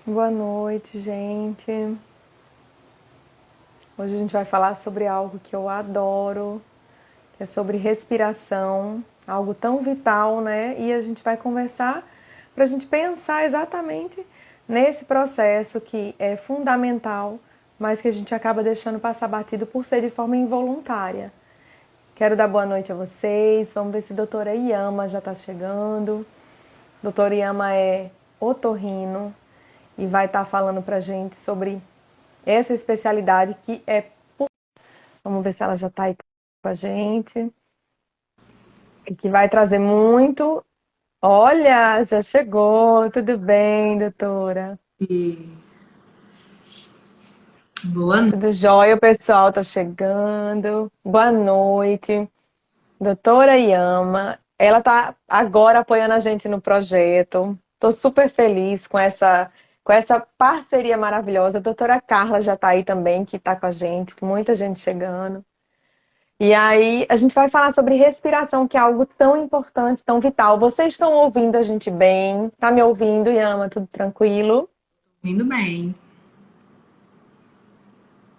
Boa noite, gente. Hoje a gente vai falar sobre algo que eu adoro, que é sobre respiração, algo tão vital, né? E a gente vai conversar para a gente pensar exatamente nesse processo que é fundamental, mas que a gente acaba deixando passar batido por ser de forma involuntária. Quero dar boa noite a vocês. Vamos ver se a doutora Yama já está chegando. Doutora Yama é otorrino e vai estar falando para a gente sobre essa especialidade que é. Vamos ver se ela já está aí com a gente. Que vai trazer muito. Olha, já chegou. Tudo bem, doutora? E boa noite. Tudo jóia, o pessoal está chegando. Boa noite. Doutora Yama, ela está agora apoiando a gente no projeto. Estou super feliz com essa parceria maravilhosa. A doutora Carla já está aí também, que está com a gente. Muita gente chegando. E aí, a gente vai falar sobre respiração, que é algo tão importante, tão vital. Vocês estão ouvindo a gente bem? Tá me ouvindo, Yama? Tudo tranquilo? Indo bem.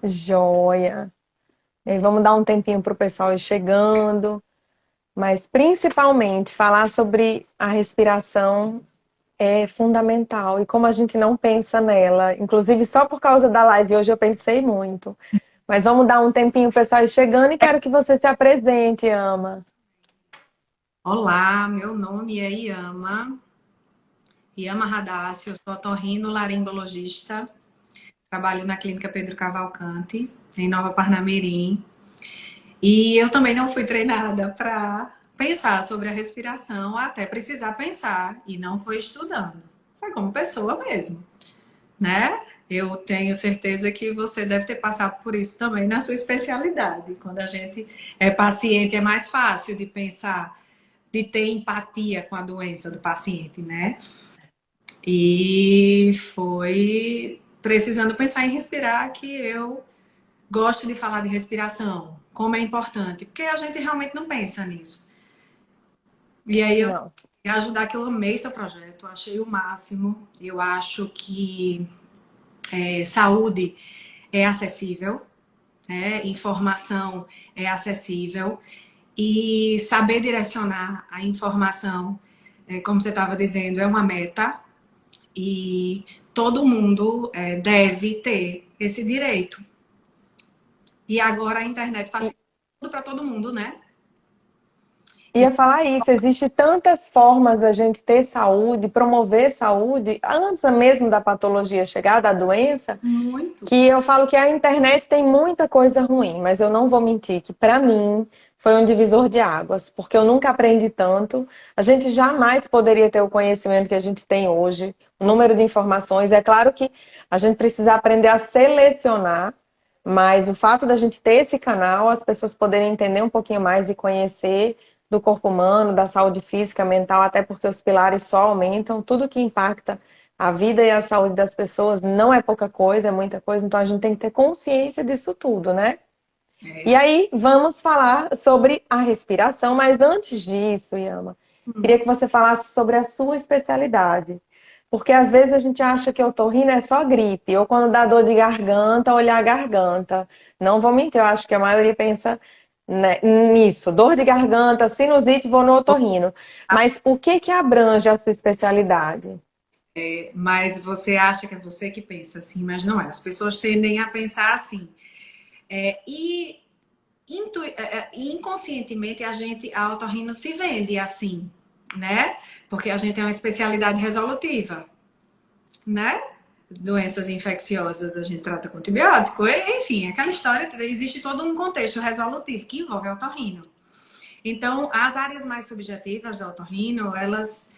Joia. E aí, vamos dar um tempinho para o pessoal ir chegando. Mas, principalmente, falar sobre a respiração é fundamental. E como a gente não pensa nela, inclusive só por causa da live hoje eu pensei muito. Mas vamos dar um tempinho para o pessoal ir chegando e quero que você se apresente, Yama. Olá, meu nome é Yama Radassi, eu sou otorrinolaringologista, trabalho na Clínica Pedro Cavalcante, em Nova Parnamirim. E eu também não fui treinada para pensar sobre a respiração, até precisar pensar, e não foi estudando. Foi como pessoa mesmo, né? Eu tenho certeza que você deve ter passado por isso também na sua especialidade. Quando a gente é paciente, é mais fácil de pensar, de ter empatia com a doença do paciente, né? E foi precisando pensar em respirar que eu gosto de falar de respiração, como é importante, porque a gente realmente não pensa nisso. E aí eu Não. ia ajudar, que eu amei seu projeto, achei o máximo. Eu acho que saúde é acessível, né? Informação é acessível e saber direcionar a informação, como você estava dizendo, é uma meta e todo mundo deve ter esse direito. E agora a internet faz tudo para todo mundo, né? Ia falar isso, existe tantas formas da gente ter saúde, promover saúde, antes mesmo da patologia chegar, da doença, Muito. que eu falo que a internet tem muita coisa ruim, mas eu não vou mentir que para mim foi um divisor de águas, porque eu nunca aprendi tanto. A gente jamais poderia ter o conhecimento que a gente tem hoje, o número de informações. É claro que a gente precisa aprender a selecionar, mas o fato da gente ter esse canal, as pessoas poderem entender um pouquinho mais e conhecer do corpo humano, da saúde física, mental, até porque os pilares só aumentam, tudo que impacta a vida e a saúde das pessoas não é pouca coisa, é muita coisa, então a gente tem que ter consciência disso tudo, né? É, E aí, vamos falar sobre a respiração, mas antes disso, Yama, queria que você falasse sobre a sua especialidade. Porque às vezes a gente acha que otorrino é só gripe, ou quando dá dor de garganta, olhar a garganta. Não vou mentir, eu acho que a maioria pensa, né, nisso, dor de garganta, sinusite, vou no otorrino. Mas o que que abrange a sua especialidade? mas você acha que é você que pensa assim, mas não é. As pessoas tendem a pensar assim. E inconscientemente a otorrino se vende assim, né? Porque a gente é uma especialidade resolutiva, né? Doenças infecciosas a gente trata com antibiótico, enfim, aquela história, existe todo um contexto resolutivo que envolve a otorrino. Então, as áreas mais subjetivas da otorrino, elas,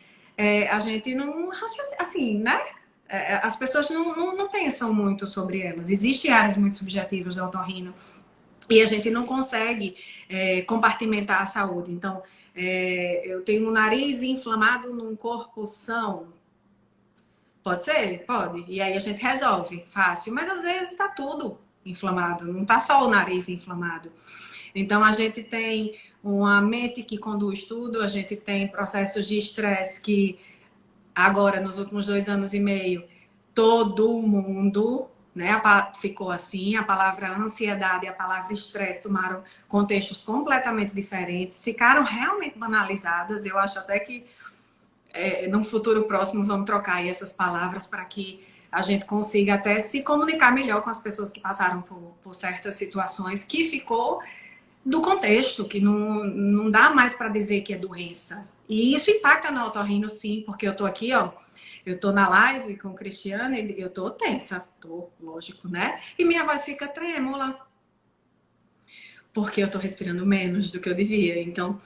a gente não, assim, né? As pessoas não pensam muito sobre elas. Existem áreas muito subjetivas da otorrino e a gente não consegue compartimentar a saúde. Então, eu tenho um nariz inflamado num corpo são. Pode ser? Pode. E aí a gente resolve, fácil. Mas às vezes está tudo inflamado, não está só o nariz inflamado. Então a gente tem uma mente que conduz tudo, a gente tem processos de estresse que agora, nos últimos 2 anos e meio, todo mundo, né, ficou assim. A palavra ansiedade e a palavra estresse tomaram contextos completamente diferentes, ficaram realmente banalizadas. Eu acho até que num futuro próximo vamos trocar aí essas palavras para que a gente consiga até se comunicar melhor com as pessoas que passaram por certas situações, que ficou do contexto, que não dá mais para dizer que é doença. E isso impacta na otorrino, sim, porque eu tô aqui, ó, eu tô na live com o Cristiano e eu tô tensa, tô, lógico, né? E minha voz fica trêmula, porque eu tô respirando menos do que eu devia. Então,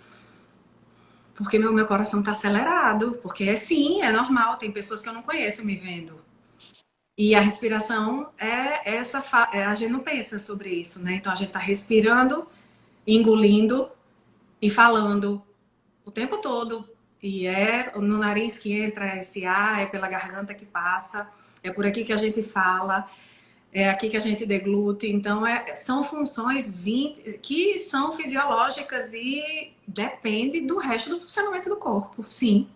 porque meu coração tá acelerado, porque sim, é normal, tem pessoas que eu não conheço me vendo. E a respiração a gente não pensa sobre isso, né? Então a gente tá respirando, engolindo e falando o tempo todo. E é no nariz que entra esse ar, é pela garganta que passa, é por aqui que a gente fala, é aqui que a gente deglute. Então, são funções que são fisiológicas e depende do resto do funcionamento do corpo, sim.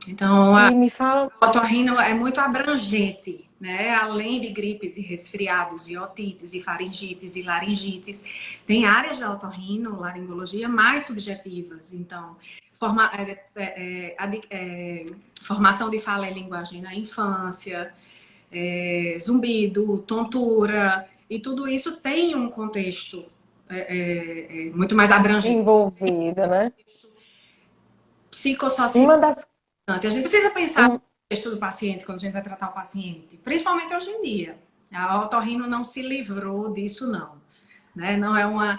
Então, E me fala. o otorrino é muito abrangente, né? Além de gripes e resfriados, e otites, e faringites, e laringites, tem áreas da otorrino, laringologia, mais subjetivas. Então, formação de fala e linguagem na infância, zumbido, tontura, e tudo isso tem um contexto muito mais abrangente. Envolvida, né? Psicossocial. Uma das. A gente precisa pensar no um- contexto do paciente quando a gente vai tratar o paciente, principalmente hoje em dia. A otorrino não se livrou disso, não. Né? Não é uma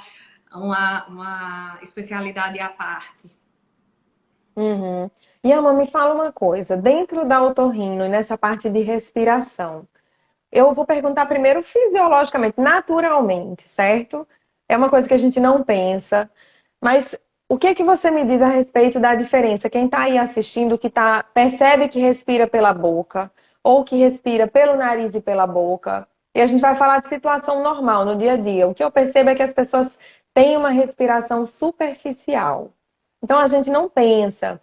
especialidade à parte. Uhum. E Alma, me fala uma coisa, dentro da otorrino e nessa parte de respiração, eu vou perguntar primeiro fisiologicamente, naturalmente, certo? É uma coisa que a gente não pensa, mas o que é que você me diz a respeito da diferença? Quem está aí assistindo, percebe que respira pela boca, ou que respira pelo nariz e pela boca, e a gente vai falar de situação normal no dia a dia. O que eu percebo é que as pessoas têm uma respiração superficial. Então a gente não pensa.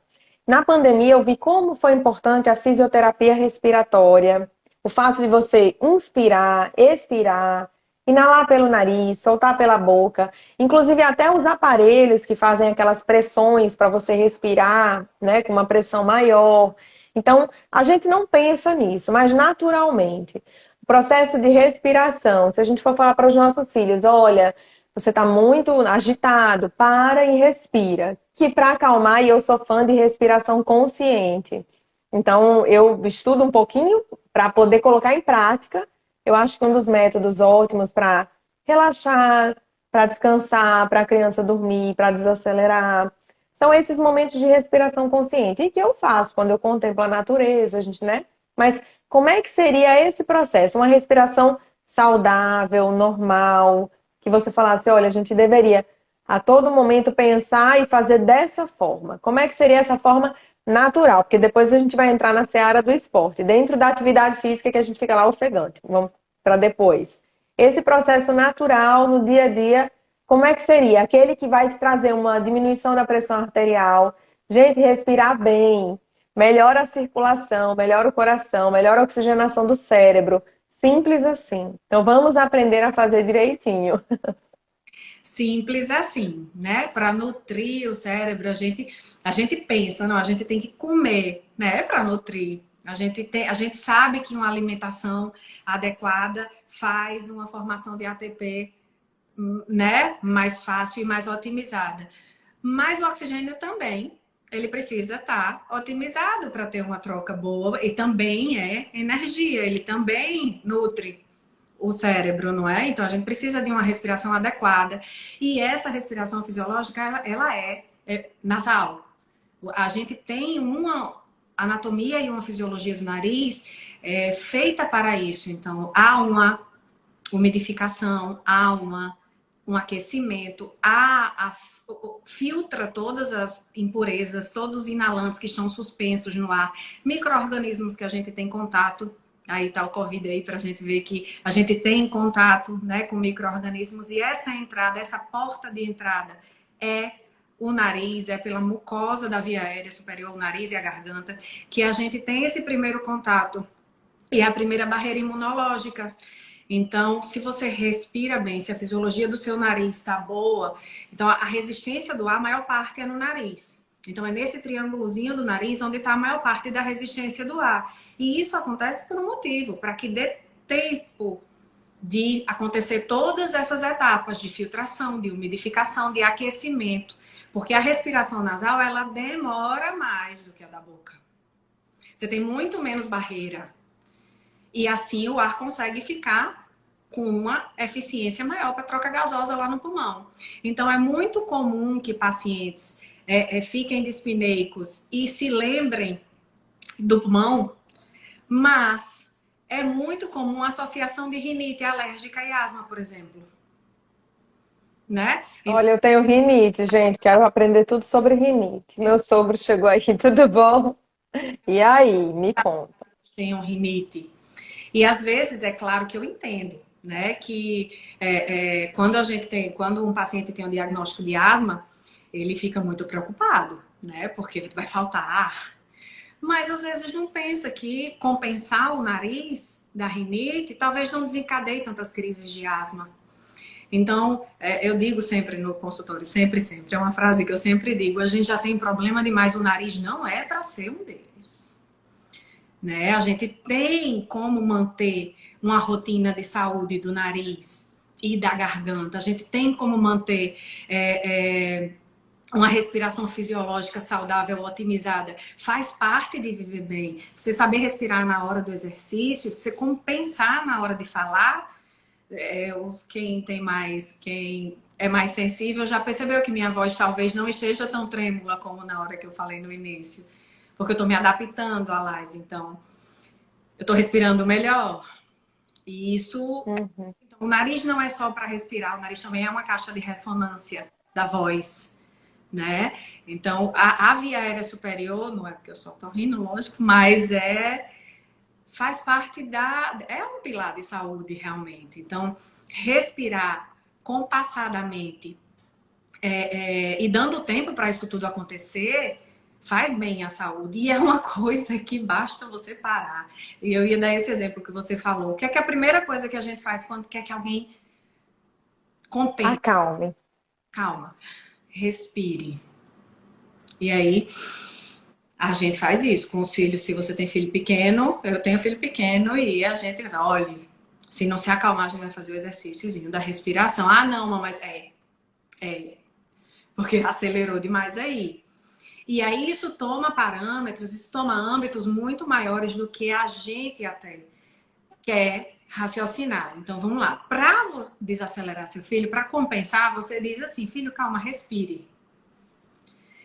Na pandemia, eu vi como foi importante a fisioterapia respiratória, o fato de você inspirar, expirar, inalar pelo nariz, soltar pela boca, inclusive até os aparelhos que fazem aquelas pressões para você respirar, né, com uma pressão maior. Então, a gente não pensa nisso, mas naturalmente, o processo de respiração, se a gente for falar para os nossos filhos, olha, você está muito agitado, para e respira. Que para acalmar, e eu sou fã de respiração consciente. Então, eu estudo um pouquinho para poder colocar em prática. Eu acho que um dos métodos ótimos para relaxar, para descansar, para a criança dormir, para desacelerar, são esses momentos de respiração consciente. E que eu faço quando eu contemplo a natureza, a gente, né? Mas como é que seria esse processo? Uma respiração saudável, normal, que você falasse, olha, a gente deveria a todo momento pensar e fazer dessa forma. Como é que seria essa forma natural? Porque depois a gente vai entrar na seara do esporte, dentro da atividade física que a gente fica lá ofegante. Vamos para depois. Esse processo natural no dia a dia, como é que seria? Aquele que vai te trazer uma diminuição da pressão arterial, gente, respirar bem, melhora a circulação, melhora o coração, melhora a oxigenação do cérebro. Simples assim. Então vamos aprender a fazer direitinho. Simples assim, né? Para nutrir o cérebro, a gente pensa, não, a gente tem que comer, né? Para nutrir. A gente sabe que uma alimentação adequada faz uma formação de ATP, né? Mais fácil e mais otimizada. Mas o oxigênio também, ele precisa estar otimizado para ter uma troca boa e também é energia, ele também nutre o cérebro, não é? Então a gente precisa de uma respiração adequada. E essa respiração fisiológica, ela é nasal. A gente tem uma anatomia e uma fisiologia do nariz feita para isso. Então há uma umidificação, há um aquecimento, filtra todas as impurezas, todos os inalantes que estão suspensos no ar, micro-organismos que a gente tem contato. Aí tá o Covid aí para a gente ver que a gente tem contato, né, com micro-organismos, e essa entrada, essa porta de entrada é o nariz, é pela mucosa da via aérea superior, o nariz e a garganta, que a gente tem esse primeiro contato E é a primeira barreira imunológica. Então, se você respira bem, se a fisiologia do seu nariz está boa, então a resistência do ar, a maior parte é no nariz. Então, é nesse triângulozinho do nariz onde está a maior parte da resistência do ar. E isso acontece por um motivo, para que dê tempo de acontecer todas essas etapas de filtração, de umidificação, de aquecimento. Porque a respiração nasal, ela demora mais do que a da boca. Você tem muito menos barreira. E assim o ar consegue ficar com uma eficiência maior para a troca gasosa lá no pulmão. Então é muito comum que pacientes fiquem dispneicos e se lembrem do pulmão, mas é muito comum a associação de rinite alérgica e asma, por exemplo. Né? Olha, eu tenho rinite, gente. Quero aprender tudo sobre rinite. Meu sogro chegou aí, tudo bom? E aí, me conta. Tem um rinite. E às vezes, é claro que eu entendo, né? Que quando um paciente tem um diagnóstico de asma, ele fica muito preocupado, né? Porque vai faltar ar. Mas às vezes não pensa que compensar o nariz da rinite talvez não desencadeie tantas crises de asma. Então, eu digo sempre no consultório, sempre, sempre, é uma frase que eu sempre digo, a gente já tem problema demais, o nariz não é para ser um deles. Né? A gente tem como manter uma rotina de saúde do nariz e da garganta. A gente tem como manter uma respiração fisiológica saudável, otimizada. Faz parte de viver bem. Você saber respirar na hora do exercício, você compensar na hora de falar. Quem é mais sensível já percebeu que minha voz talvez não esteja tão trêmula como na hora que eu falei no início. Porque eu estou me adaptando à live, então eu estou respirando melhor. E isso. Uhum. Então, o nariz não é só para respirar, o nariz também é uma caixa de ressonância da voz, né? Então, a via aérea superior, não é porque eu só estou rindo, lógico, mas faz parte é um pilar de saúde realmente. Então, respirar compassadamente e dando tempo para isso tudo acontecer faz bem à saúde. E é uma coisa que basta você parar. E eu ia dar esse exemplo que você falou. O que é a primeira coisa que a gente faz quando quer que alguém compense? Acalme. Calma, respire. E aí, a gente faz isso com os filhos. Se você tem filho pequeno, eu tenho filho pequeno e a gente, olha, se não se acalmar, a gente vai fazer o exercíciozinho da respiração. Ah, não, mas porque acelerou demais aí. E aí isso toma parâmetros, isso toma âmbitos muito maiores do que a gente até quer raciocinar. Então vamos lá. Para desacelerar seu filho, para compensar, você diz assim: filho, calma, respire.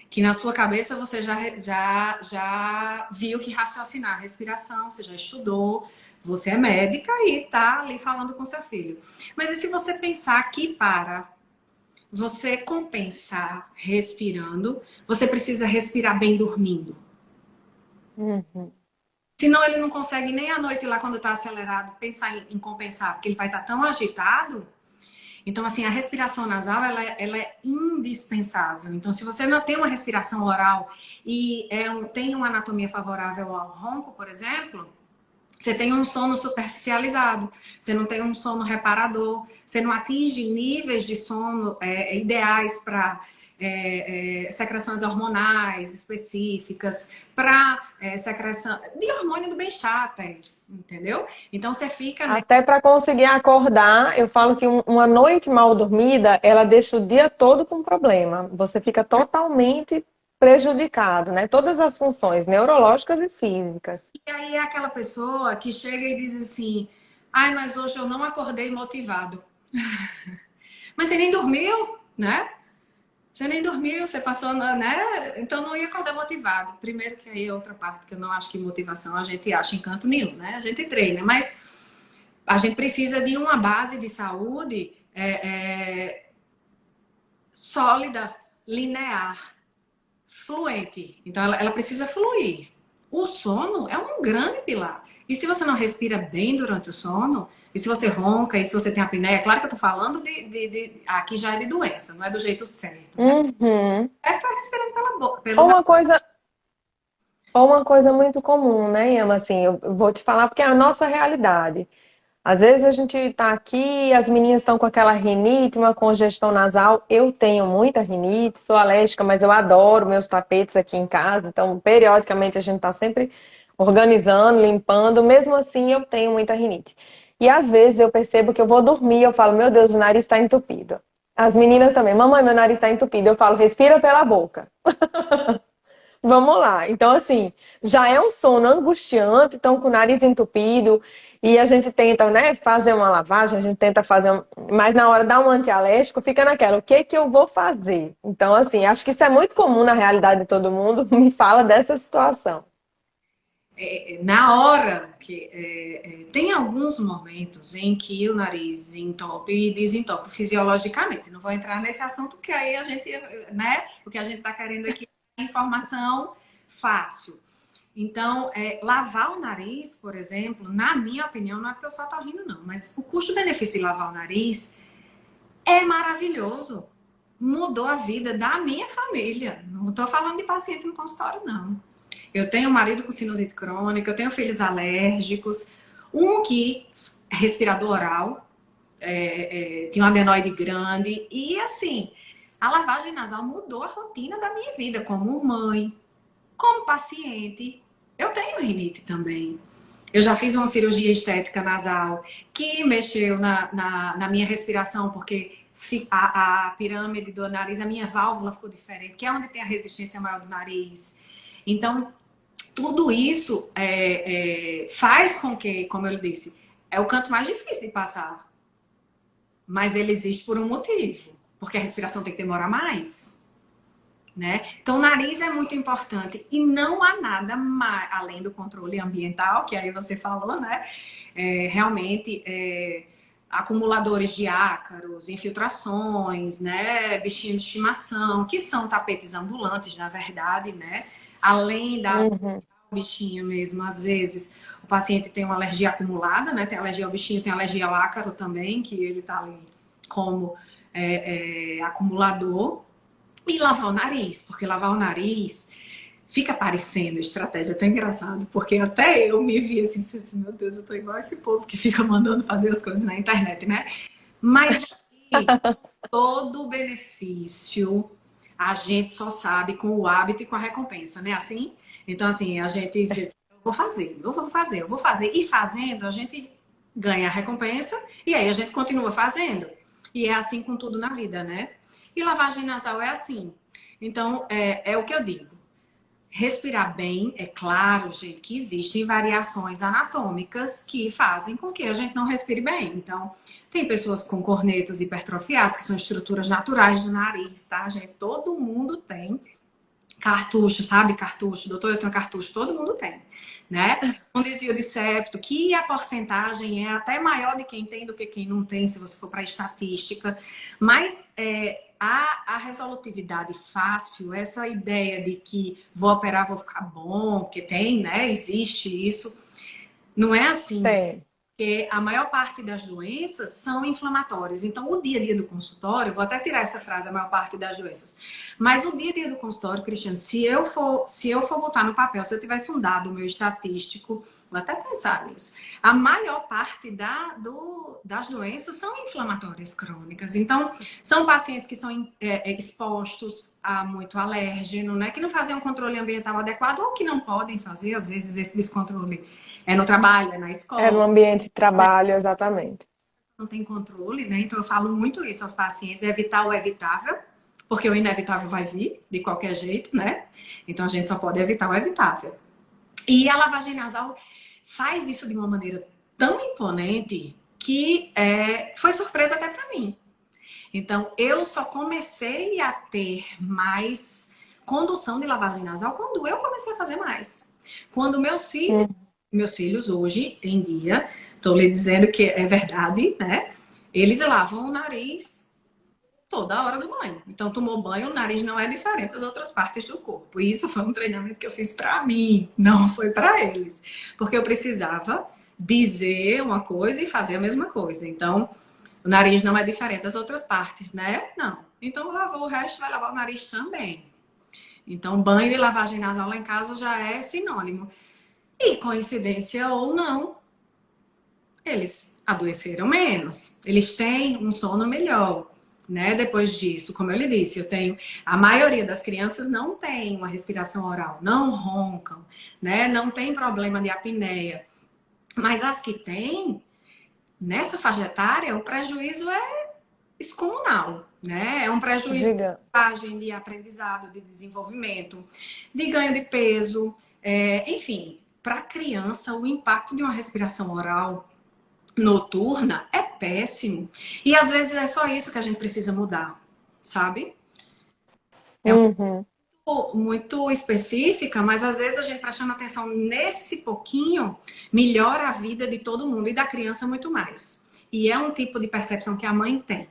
Que na sua cabeça você já viu que raciocinar respiração, você já estudou, você é médica e tá ali falando com seu filho. Mas e se você pensar que para você compensar respirando, você precisa respirar bem dormindo. Uhum. Senão ele não consegue nem à noite lá quando tá acelerado pensar em compensar, porque ele vai estar tão agitado. Então, assim, a respiração nasal, ela é indispensável. Então, se você não tem uma respiração oral e tem uma anatomia favorável ao ronco, por exemplo, você tem um sono superficializado, você não tem um sono reparador, você não atinge níveis de sono ideais para secreções hormonais específicas, para secreção de hormônio do bem-estar até, entendeu? Então você fica... Até para conseguir acordar, eu falo que uma noite mal dormida, ela deixa o dia todo com problema. Você fica totalmente prejudicado, né? Todas as funções neurológicas e físicas. E aí é aquela pessoa que chega e diz assim: ai, mas hoje eu não acordei motivado. Mas você nem dormiu, né? Você nem dormiu, você passou, né? Então não ia acordar motivado. Primeiro que aí é outra parte que eu não acho que motivação a gente acha em canto nenhum, né? A gente treina, mas a gente precisa de uma base de saúde sólida, linear, fluente. Então ela precisa fluir. O sono é um grande pilar. E se você não respira bem durante o sono, e se você ronca, e se você tem apneia, claro que eu tô falando aqui já é de doença, não é do jeito certo, né? Uhum. É, tá respirando pela boca, pelo Uma coisa, Ou uma coisa muito comum, né, Yama? Assim, eu vou te falar porque é a nossa realidade. Às vezes a gente tá aqui, as meninas estão com aquela rinite, uma congestão nasal. Eu tenho muita rinite, sou alérgica, mas eu adoro meus tapetes aqui em casa. Então, periodicamente a gente tá sempre organizando, limpando. Mesmo assim, eu tenho muita rinite. E às vezes eu percebo que eu vou dormir, eu falo, meu Deus, o nariz está entupido. As meninas também, mamãe, meu nariz está entupido. Eu falo, respira pela boca. Vamos lá. Então, assim, já é um sono angustiante, então com o nariz entupido, e a gente tenta, né, fazer uma lavagem, a gente tenta fazer, mas na hora de dar um antialérgico, fica naquela, o que que eu vou fazer? Então, assim, acho que isso é muito comum na realidade de todo mundo, me fala dessa situação. Na hora que tem alguns momentos em que o nariz entope e desentope fisiologicamente. Não vou entrar nesse assunto, porque aí a gente, né? O que a gente está querendo aqui é informação fácil. Então, lavar o nariz, por exemplo, na minha opinião, não é porque eu só tô rindo, não, mas o custo-benefício de lavar o nariz é maravilhoso. Mudou a vida da minha família. Não estou falando de paciente no consultório, não. Eu tenho um marido com sinusite crônica, eu tenho filhos alérgicos, um que é respirador oral, tinha um adenoide grande, e assim, a lavagem nasal mudou a rotina da minha vida, como mãe, como paciente. Eu tenho rinite também. Eu já fiz uma cirurgia estética nasal que mexeu na minha respiração, porque a pirâmide do nariz, a minha válvula ficou diferente, que é onde tem a resistência maior do nariz. Então, tudo isso faz com que, como eu disse, é o canto mais difícil de passar. Mas ele existe por um motivo. Porque a respiração tem que demorar mais. Né? Então, o nariz é muito importante. E não há nada mais, além do controle ambiental, que aí você falou, né? Realmente, acumuladores de ácaros, infiltrações, né? Bichinhos de estimação, que são tapetes ambulantes, na verdade, né? Além da Uhum. bichinho mesmo, às vezes o paciente tem uma alergia acumulada, né? Tem alergia ao bichinho, tem alergia ao ácaro também, que ele tá ali como acumulador. E lavar o nariz, porque lavar o nariz fica parecendo estratégia tão engraçado, porque até eu me vi assim, meu Deus, eu tô igual esse povo que fica mandando fazer as coisas na internet, né? Mas todo o benefício a gente só sabe com o hábito e com a recompensa, né? Assim? Então, assim, a gente eu vou fazer, eu vou fazer, eu vou fazer. E fazendo, a gente ganha a recompensa e aí a gente continua fazendo. E é assim com tudo na vida, né? E lavagem nasal é assim. Então, é o que eu digo. Respirar bem, é claro, gente, que existem variações anatômicas que fazem com que a gente não respire bem. Então, tem pessoas com cornetos hipertrofiados, que são estruturas naturais do nariz, tá, gente? Todo mundo tem cartucho, sabe? Cartucho, doutor, eu tenho cartucho, todo mundo tem, né? Um desvio de septo, que a porcentagem é até maior de quem tem do que quem não tem, se você for para estatística. Mas a resolutividade fácil, essa ideia de que vou operar, vou ficar bom, que tem, né? Existe isso. Não é assim. Tem. Porque a maior parte das doenças são inflamatórias. Então, o dia a dia do consultório, vou até tirar essa frase, a maior parte das doenças. Mas o dia a dia do consultório, Cristiano, se eu for botar no papel, se eu tivesse um dado meu estatístico, vou até pensar nisso. A maior parte das doenças são inflamatórias crônicas. Então, são pacientes que são expostos a muito alérgeno, né? Que não fazem um controle ambiental adequado ou que não podem fazer, às vezes, esse descontrole. É no trabalho, é na É no escola, ambiente de trabalho, exatamente. não tem controle, né? Então eu falo muito isso aos pacientes, evitar o evitável, porque o inevitável vai vir de qualquer jeito, né? Então a gente só pode evitar o evitável. E a lavagem nasal faz isso de uma maneira tão imponente que foi surpresa até para mim. Então eu só comecei a ter mais condução de lavagem nasal quando eu comecei a fazer mais. Quando meus filhos hoje em dia, estou lhe dizendo que é verdade, né? Eles lavam o nariz toda hora do banho. Então, tomou banho, o nariz não é diferente das outras partes do corpo. E isso foi um treinamento que eu fiz para mim, não foi para eles. Porque eu precisava dizer uma coisa e fazer a mesma coisa. Então, o nariz não é diferente das outras partes, né? Não. Então, lavou o resto, vai lavar o nariz também. Então, banho e lavagem nasal lá em casa já é sinônimo. E coincidência ou não, eles adoeceram menos. Eles têm um sono melhor, né? Depois disso, como eu lhe disse, eu tenho a maioria das crianças não tem uma respiração oral, não roncam, né? Não tem problema de apneia. Mas as que têm, nessa faixa etária, o prejuízo é descomunal, né? É um prejuízo Giga. de aprendizado, de desenvolvimento, de ganho de peso, enfim, para a criança o impacto de uma respiração oral noturna é péssimo. E às vezes é só isso que a gente precisa mudar, sabe? É Uhum. muito específica, mas às vezes a gente prestando atenção nesse pouquinho melhora a vida de todo mundo e da criança muito mais. E é um tipo de percepção que a mãe tem.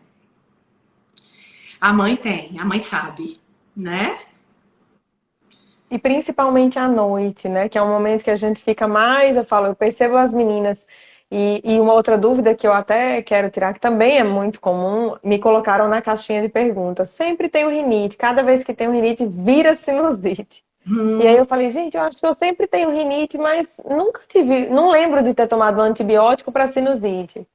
A mãe sabe, né? E principalmente à noite, né? Que é um momento que a gente fica mais, eu falo, eu percebo as meninas. E uma outra dúvida que eu até quero tirar, que também é muito comum, me colocaram na caixinha de perguntas. Sempre tenho rinite, cada vez que tenho rinite, vira sinusite. E aí Hum, eu falei, gente, eu acho que eu sempre tenho rinite, mas nunca tive, não lembro de ter tomado um antibiótico para sinusite.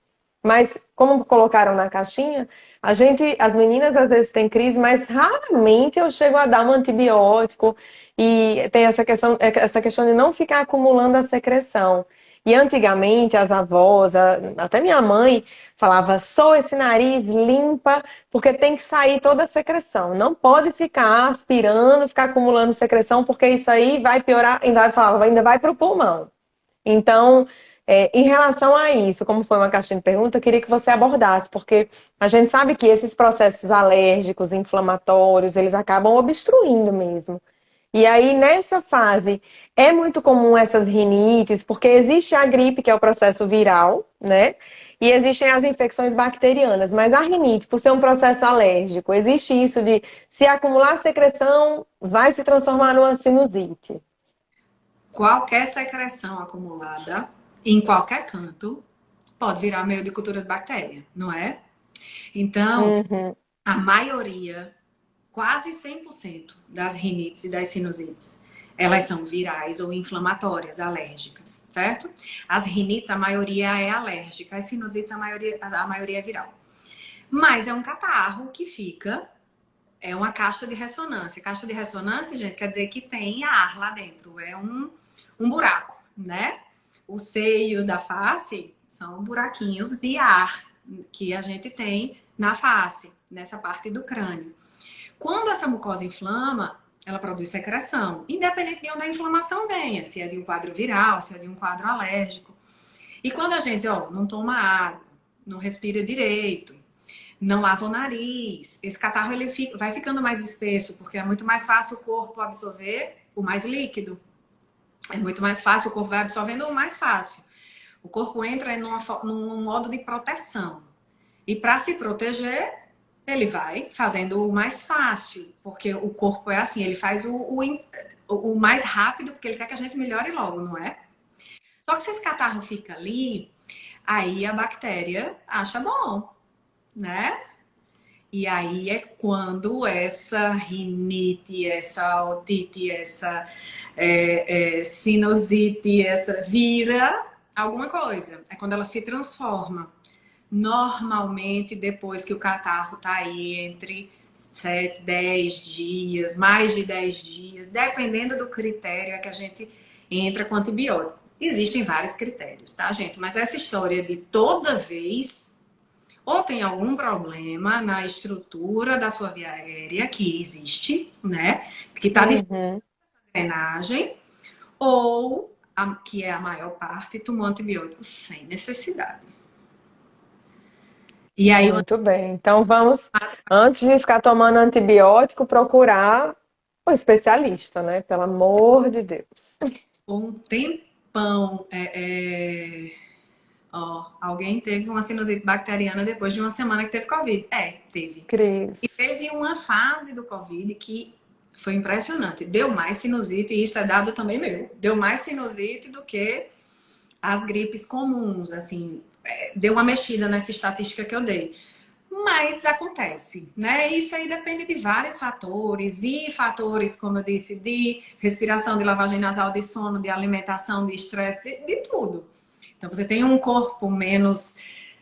Mas, como colocaram na caixinha, a gente, as meninas às vezes têm crise, mas raramente eu chego a dar um antibiótico e tem essa questão de não ficar acumulando a secreção. E antigamente as avós, até minha mãe, falava: só esse nariz limpa, porque tem que sair toda a secreção. Não pode ficar aspirando, ficar acumulando secreção, porque isso aí vai piorar, ainda vai para o pulmão. Então, em relação a isso, como foi uma caixinha de pergunta, eu queria que você abordasse, porque a gente sabe que esses processos alérgicos, inflamatórios, eles acabam obstruindo mesmo. E aí, nessa fase, é muito comum essas rinites, porque existe a gripe, que é o processo viral, né? E existem as infecções bacterianas. Mas a rinite, por ser um processo alérgico, existe isso de se acumular secreção, vai se transformar numa sinusite. qualquer secreção acumulada em qualquer canto pode virar meio de cultura de bactéria, não é? Então, Uhum, a maioria, quase 100% das rinites e das sinusites, elas são virais ou inflamatórias, alérgicas, certo? As rinites, a maioria é alérgica, as sinusites, a maioria é viral. Mas é um catarro que fica, é uma caixa de ressonância. Caixa de ressonância, gente, quer dizer que tem ar lá dentro, é um buraco, né? O seio da face são buraquinhos de ar que a gente tem na face, nessa parte do crânio. Quando essa mucosa inflama, ela produz secreção, independente de onde a inflamação venha, se é de um quadro viral, se é de um quadro alérgico. E quando a gente, não toma água, não respira direito, não lava o nariz, esse catarro vai ficando mais espesso, porque é muito mais fácil o corpo absorver o mais líquido. É muito mais fácil, o corpo vai absorvendo o mais fácil. O corpo entra num modo de proteção. E para se proteger, ele vai fazendo o mais fácil, porque o corpo é assim, ele faz o mais rápido, porque ele quer que a gente melhore logo, não é? Só que se esse catarro fica ali, aí a bactéria acha bom, né? E aí é quando essa rinite, essa otite, essa sinusite, essa vira alguma coisa. É quando ela se transforma. Normalmente, depois que o catarro tá aí entre 7, 10 dias, mais de 10 dias, dependendo do critério é que a gente entra com antibiótico. Existem vários critérios, tá, gente? Mas essa história de toda vez ou tem algum problema na estrutura da sua via aérea, que existe, né? Que está de uhum. drenagem, ou, que é a maior parte, tomou antibiótico sem necessidade. E aí, Muito bem. Então vamos, antes de ficar tomando antibiótico, procurar um especialista, né? Pelo amor de Deus. um tempão, alguém teve uma sinusite bacteriana depois de uma semana que teve Covid. Teve. Cris. E teve uma fase do Covid que foi impressionante. Deu mais sinusite, e isso é dado também meu. Deu mais sinusite do que as gripes comuns, assim. Deu uma mexida nessa estatística que eu dei. mas acontece, né? Isso aí depende de vários fatores, e fatores, como eu disse, de respiração, de lavagem nasal, de sono, de alimentação, de estresse, de tudo. Então você tem um corpo menos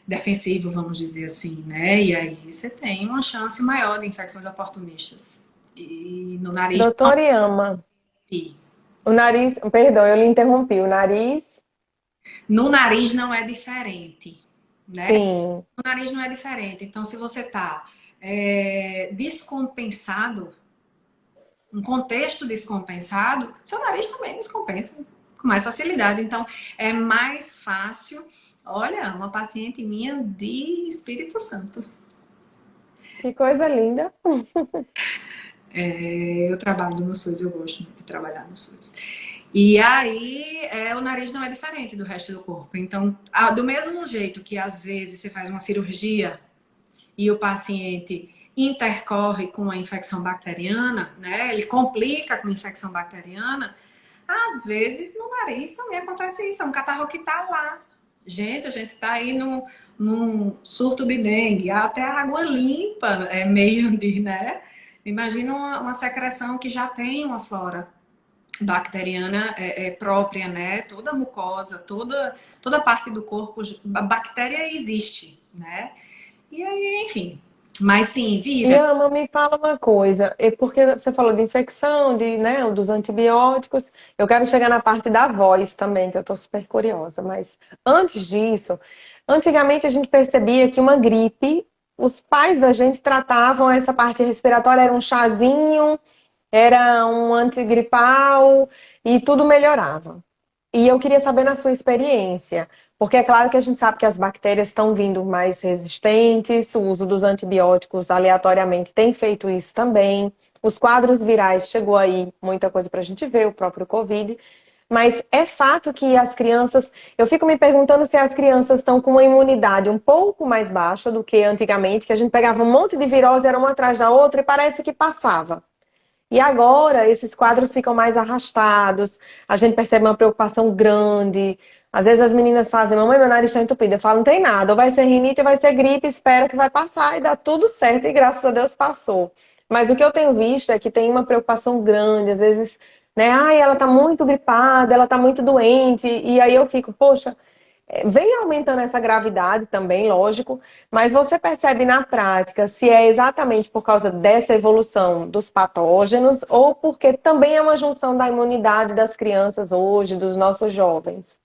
defensivo, vamos dizer assim, né? E aí você tem uma chance maior de infecções oportunistas. E no nariz não. Doutor Yama, E o nariz, perdão, eu lhe interrompi. O nariz, no nariz não é diferente, né? sim. O nariz não é diferente. Então, se você está descompensado, um contexto descompensado, seu nariz também descompensa com mais facilidade. Então, é mais fácil. Olha, uma paciente minha de Espírito Santo. Que coisa linda. Eu trabalho no SUS, eu gosto muito de trabalhar no SUS. E aí, o nariz não é diferente do resto do corpo. Então, do mesmo jeito que às vezes você faz uma cirurgia e o paciente intercorre com a infecção bacteriana, né? Ele complica com a infecção bacteriana. Às vezes no nariz também acontece isso, é um catarro que tá lá. Gente, a gente tá aí num surto de dengue, até a água limpa é meio de, né? Imagina uma secreção que já tem uma flora bacteriana própria, né? Toda a mucosa, toda parte do corpo, a bactéria existe, né? E aí, enfim. Mas sim, E vira. Ama, me fala uma coisa, porque você falou de infecção, né, dos antibióticos. Eu quero chegar na parte da voz também, que eu tô super curiosa. Mas antes disso, antigamente a gente percebia que uma gripe, os pais da gente tratavam essa parte respiratória, era um chazinho, era um antigripal e tudo melhorava. E eu queria saber na sua experiência, porque é claro que a gente sabe que as bactérias estão vindo mais resistentes, o uso dos antibióticos aleatoriamente tem feito isso também. Os quadros virais chegou aí muita coisa para a gente ver, o próprio Covid. Mas é fato que as crianças, eu fico me perguntando se as crianças estão com uma imunidade um pouco mais baixa do que antigamente, que a gente pegava um monte de virose, era uma atrás da outra e parece que passava. E agora esses quadros ficam mais arrastados, a gente percebe uma preocupação grande. Às vezes as meninas fazem, mamãe, meu nariz está entupido. Eu falo, não tem nada, ou vai ser rinite ou vai ser gripe, espera que vai passar e dá tudo certo e graças a Deus passou. Mas o que eu tenho visto é que tem uma preocupação grande, às vezes, né, ai, ela tá muito gripada, ela tá muito doente, e aí eu fico, poxa, vem aumentando essa gravidade também, lógico, mas você percebe na prática se é exatamente por causa dessa evolução dos patógenos ou porque também é uma junção da imunidade das crianças hoje, dos nossos jovens.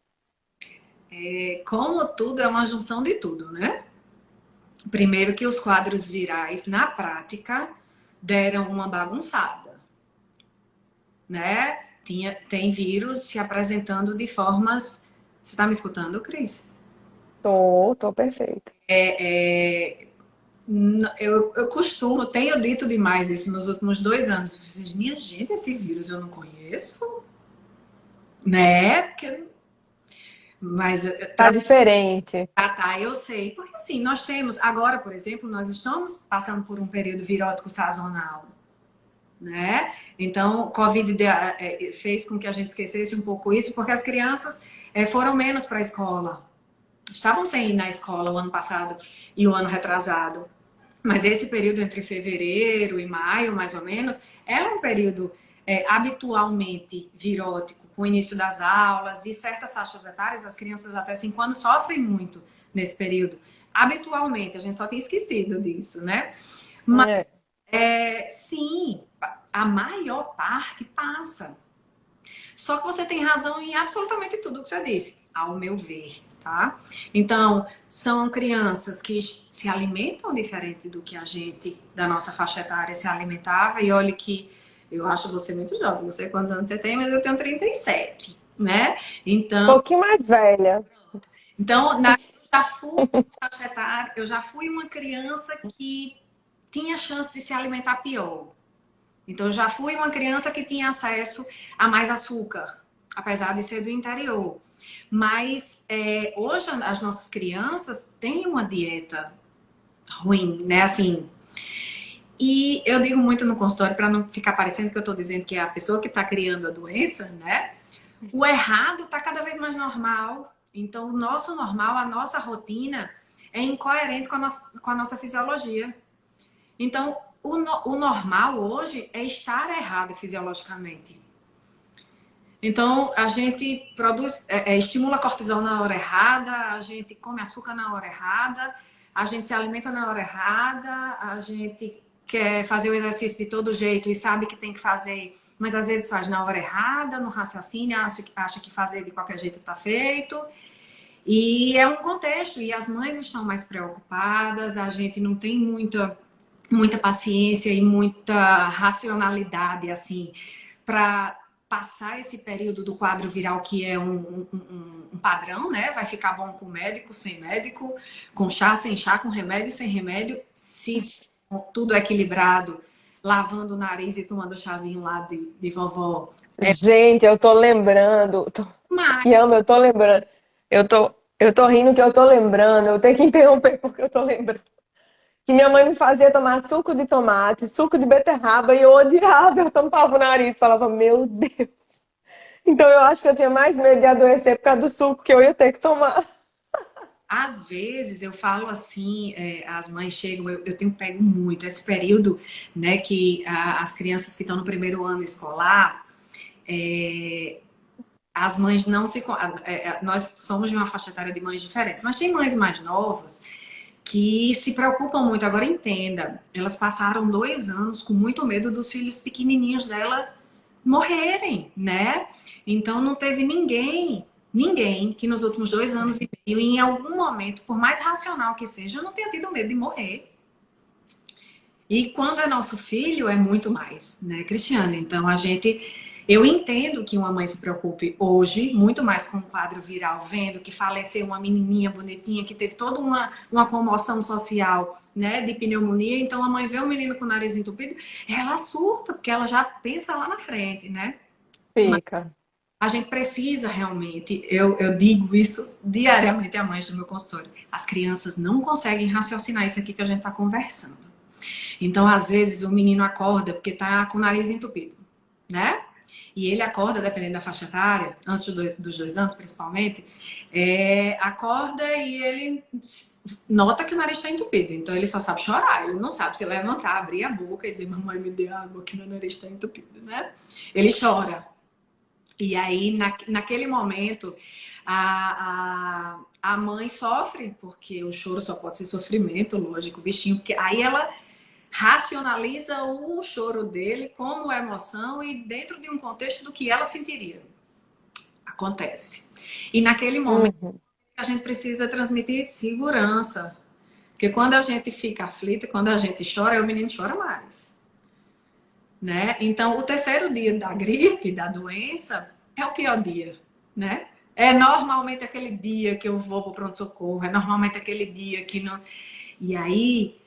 Como tudo é uma junção de tudo, né? Primeiro que os quadros virais, na prática, deram uma bagunçada, né? Tem vírus se apresentando de formas. Você está me escutando, Cris? Tô perfeito. Eu costumo, tenho dito demais isso nos últimos 2 anos. Minha gente, esse vírus eu não conheço, né? Mas Tá diferente. tá, eu sei. Porque assim, nós temos, agora, por exemplo, nós estamos passando por um período virótico sazonal, né? Então, o Covid fez com que a gente esquecesse um pouco isso, porque as crianças foram menos para a escola. Estavam sem ir na escola o ano passado e o ano retrasado. Mas esse período entre fevereiro e maio, mais ou menos, é um período habitualmente virótico, com o início das aulas e certas faixas etárias, as crianças até 5 anos sofrem muito nesse período. Habitualmente, a gente só tem esquecido disso, né? Mas, É. sim, a maior parte passa. Só que você tem razão em absolutamente tudo que você disse, ao meu ver, tá? Então, são crianças que se alimentam diferente do que a gente, da nossa faixa etária, se alimentava. E olha que eu acho você muito jovem, não sei quantos anos você tem, mas eu tenho 37, né? Um Então, pouquinho mais velha. eu já fui uma criança que tinha chance de se alimentar pior. Então, eu já fui uma criança que tinha acesso a mais açúcar, apesar de ser do interior. Mas hoje as nossas crianças têm uma dieta ruim, né? Assim, e eu digo muito no consultório, para não ficar parecendo que eu estou dizendo que é a pessoa que está criando a doença, né? O errado está cada vez mais normal. Então, o nosso normal, a nossa rotina é incoerente com a nossa fisiologia. Então, o normal hoje é estar errado fisiologicamente. Então, a gente produz, estimula cortisol na hora errada, a gente come açúcar na hora errada, a gente se alimenta na hora errada, a gente quer fazer o exercício de todo jeito e sabe que tem que fazer, mas às vezes faz na hora errada, no raciocínio, acha que fazer de qualquer jeito está feito. E é um contexto, e as mães estão mais preocupadas, a gente não tem muita paciência e muita racionalidade, assim, para passar esse período do quadro viral que é um padrão, né? Vai ficar bom com médico, sem médico, com chá, sem chá, com remédio, sem remédio, se tudo é equilibrado, lavando o nariz e tomando chazinho lá de vovó. Gente, eu tô lembrando. Mas, Yama, eu tô lembrando. Eu tô rindo que eu tô lembrando. Eu tenho que interromper porque eu tô lembrando. Que minha mãe me fazia tomar suco de tomate, suco de beterraba e eu odiava. Eu tampava o nariz, falava, meu Deus. Então eu acho que eu tinha mais medo de adoecer por causa do suco que eu ia ter que tomar. às vezes eu falo assim, as mães chegam, eu tenho pego muito esse período, né, que as crianças que estão no primeiro ano escolar, as mães não se. Nós somos de uma faixa etária de mães diferentes, mas tem mães mais novas que se preocupam muito. Agora entenda, elas passaram 2 anos com muito medo dos filhos pequenininhos dela morrerem, né? Então não teve ninguém que nos últimos 2 anos e meio, em algum momento, por mais racional que seja, não tenha tido medo de morrer. E quando é nosso filho, é muito mais, né, Cristiane? Então eu entendo que uma mãe se preocupe hoje muito mais com o quadro viral, vendo que faleceu uma menininha bonitinha, que teve toda uma comoção social, né, de pneumonia. Então a mãe vê o menino com o nariz entupido, ela surta, porque ela já pensa lá na frente, né? Mas Fica. a gente precisa realmente, eu digo isso diariamente a mães do meu consultório, as crianças não conseguem raciocinar isso aqui que a gente está conversando. Então, às vezes, o menino acorda porque tá com o nariz entupido, né? E ele acorda, dependendo da faixa etária, antes dos 2 anos principalmente, acorda e ele nota que o nariz está entupido. Então ele só sabe chorar, ele não sabe se levantar, abrir a boca e dizer, mamãe, me dê água que meu nariz está entupido, né? Ele chora. E aí, naquele momento, a mãe sofre, porque o choro só pode ser sofrimento, lógico, o bichinho, porque aí ela racionaliza o choro dele como emoção e dentro de um contexto do que ela sentiria. Acontece. E naquele momento Uhum. a gente precisa transmitir segurança. Porque quando a gente fica aflita, quando a gente chora, o menino chora mais. Né? Então, o terceiro dia da gripe, da doença, é o pior dia, né? É normalmente aquele dia que eu vou para o pronto-socorro, é normalmente aquele dia que não... E aí,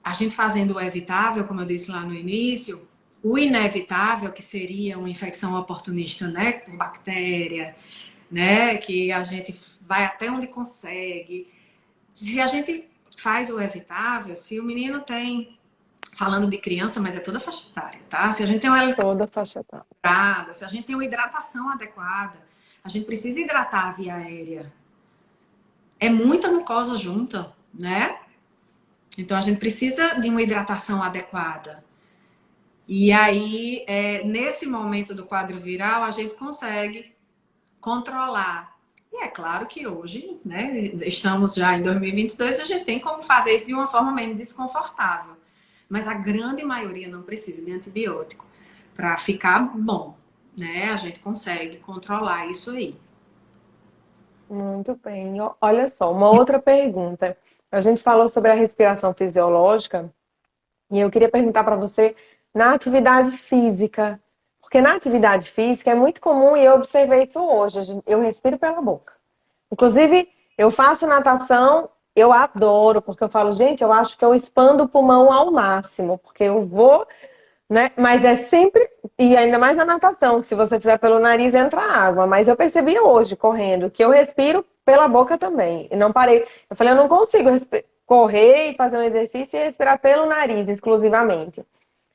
a gente fazendo o evitável, como eu disse lá no início, o inevitável, que seria uma infecção oportunista, né, com bactéria, né, que a gente vai até onde consegue. Se a gente faz o evitável, se o menino tem, falando de criança, mas é toda faixa etária, tá? Se a gente tem uma Toda faixa etária. alimentação, se a gente tem uma hidratação adequada, a gente precisa hidratar a via aérea. É muita mucosa junta, né? Então a gente precisa de uma hidratação adequada. E aí, nesse momento do quadro viral, a gente consegue controlar. E é claro que hoje, né, estamos já em 2022, a gente tem como fazer isso de uma forma menos desconfortável. Mas a grande maioria não precisa de antibiótico para ficar bom, né? A gente consegue controlar isso aí. Muito bem. Olha só, uma outra pergunta. A gente falou sobre a respiração fisiológica e eu queria perguntar para você na atividade física. Porque na atividade física é muito comum e eu observei isso hoje. Eu respiro pela boca. Inclusive, eu faço natação, eu adoro, porque eu falo, gente, eu acho que eu expando o pulmão ao máximo, porque eu vou, né? Mas é sempre, e ainda mais na natação, que se você fizer pelo nariz entra água. Mas eu percebi hoje, correndo, que eu respiro pela boca também. E não parei. Eu falei, eu não consigo correr e fazer um exercício e respirar pelo nariz exclusivamente.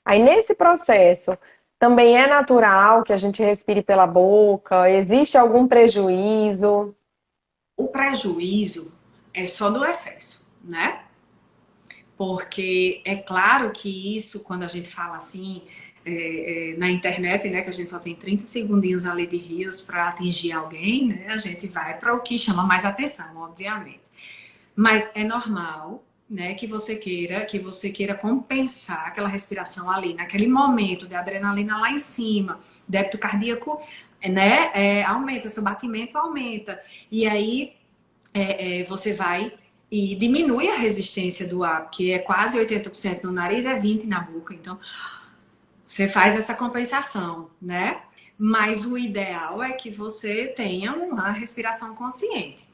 Aí nesse processo, também é natural que a gente respire pela boca? Existe algum prejuízo? O prejuízo é só do excesso. né? Porque é claro que isso, quando a gente fala assim, na internet, né, que a gente só tem 30 segundinhos ali de rios para atingir alguém, né, a gente vai para o que chama mais atenção, obviamente. Mas é normal, né, que você queira compensar aquela respiração ali, naquele momento de adrenalina lá em cima, débito cardíaco, né, aumenta, seu batimento aumenta. E aí você vai e diminui a resistência do ar, que é quase 80% no nariz, é 20% na boca. Então, você faz essa compensação, né? Mas o ideal é que você tenha uma respiração consciente.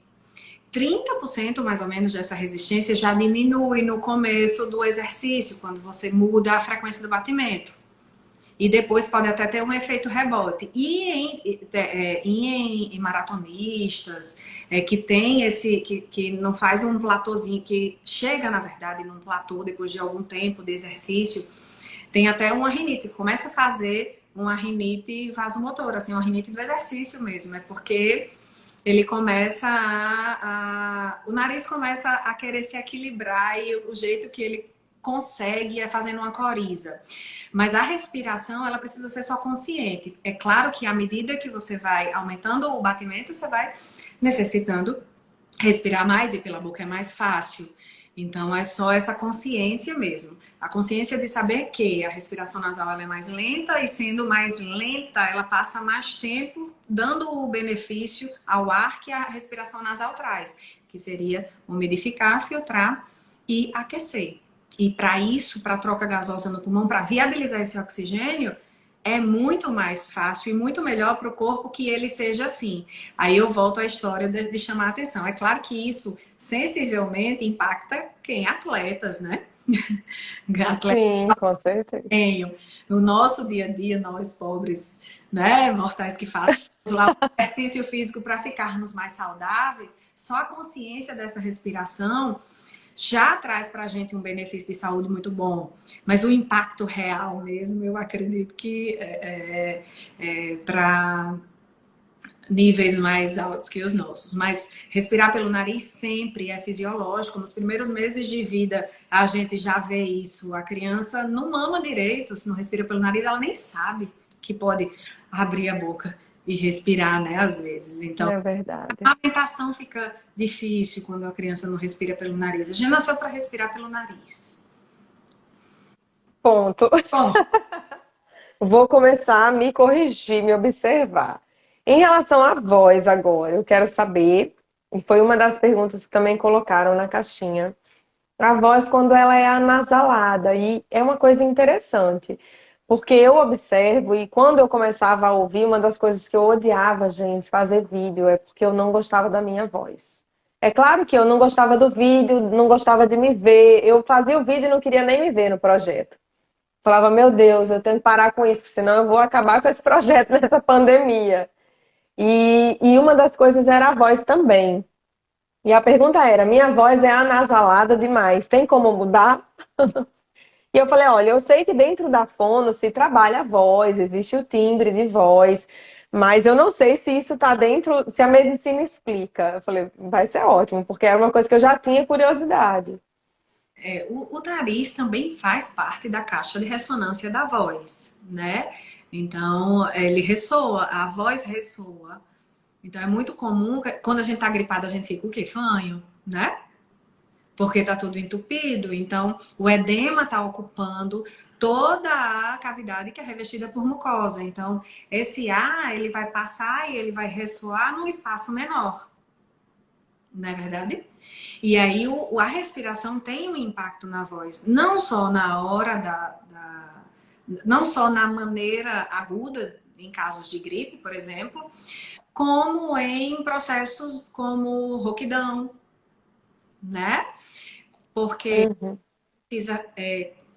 30% mais ou menos dessa resistência já diminui no começo do exercício, quando você muda a frequência do batimento. E depois pode até ter um efeito rebote. Em maratonistas, que tem que não faz um platôzinho, que chega, na verdade, num platô depois de algum tempo de exercício, tem até uma rinite, começa a fazer uma rinite vasomotora, assim, uma rinite do exercício mesmo, é porque ele começa o nariz começa a querer se equilibrar e o jeito que ele consegue é fazendo uma coriza. Mas a respiração, ela precisa ser só consciente. É claro que à medida que você vai aumentando o batimento, você vai necessitando respirar mais e pela boca é mais fácil. Então é só essa consciência mesmo. A consciência de saber que a respiração nasal ela é mais lenta e sendo mais lenta, ela passa mais tempo dando o benefício ao ar que a respiração nasal traz, que seria umidificar, filtrar e aquecer. E para isso, para a troca gasosa no pulmão, para viabilizar esse oxigênio, é muito mais fácil e muito melhor para o corpo que ele seja assim. Aí eu volto à história de chamar a atenção. É claro que isso sensivelmente impacta quem? Atletas, né? Atletas Sim, com certeza. tenham. No nosso dia a dia, nós pobres, né, mortais que fazem lá o exercício físico para ficarmos mais saudáveis, só a consciência dessa respiração já traz para a gente um benefício de saúde muito bom. Mas o impacto real mesmo, eu acredito que é para níveis mais altos que os nossos. Mas respirar pelo nariz sempre é fisiológico. Nos primeiros meses de vida, a gente já vê isso. A criança não mama direito, se não respira pelo nariz, ela nem sabe que pode abrir a boca e respirar, né, às vezes. Então, É a verdade. alimentação fica difícil quando a criança não respira pelo nariz. A gente nasceu para respirar pelo nariz. Ponto. Bom, Vou começar a me corrigir, me observar. Em relação à voz agora, eu quero saber, e foi uma das perguntas que também colocaram na caixinha, a voz quando ela é anasalada, e é uma coisa interessante, porque eu observo, e quando eu começava a ouvir, uma das coisas que eu odiava, gente, fazer vídeo, é porque eu não gostava da minha voz. É claro que eu não gostava do vídeo, não gostava de me ver, eu fazia o vídeo e não queria nem me ver no projeto. Falava, meu Deus, eu tenho que parar com isso, senão eu vou acabar com esse projeto nessa pandemia. E uma das coisas era a voz também. E a pergunta era: minha voz é anasalada demais, tem como mudar? E eu falei: olha, eu sei que dentro da fono se trabalha a voz, existe o timbre de voz, mas eu não sei se isso está dentro, se a medicina explica. Eu falei: vai ser ótimo, porque era uma coisa que eu já tinha curiosidade. o nariz também faz parte da caixa de ressonância da voz, né? Então, ele ressoa, a voz ressoa. Então, é muito comum, quando a gente tá gripada, a gente fica o quê? Fanho, né? Porque tá tudo entupido. Então, o edema tá ocupando toda a cavidade que é revestida por mucosa. Então, esse ar, ele vai passar e ele vai ressoar num espaço menor. Não é verdade? E aí a respiração tem um impacto na voz, não só na hora não só na maneira aguda, em casos de gripe, por exemplo, como em processos como rouquidão, né? Porque Uhum. precisa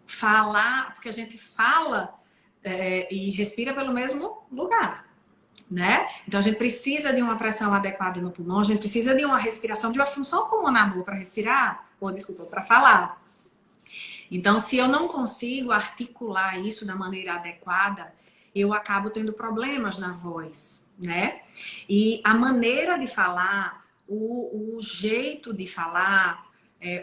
falar, porque a gente fala e respira pelo mesmo lugar. Né? Então a gente precisa de uma pressão adequada no pulmão, a gente precisa de uma respiração, de uma função pulmonar boa para respirar, ou desculpa, para falar. Então, se eu não consigo articular isso da maneira adequada, eu acabo tendo problemas na voz, né? E a maneira de falar, o jeito de falar,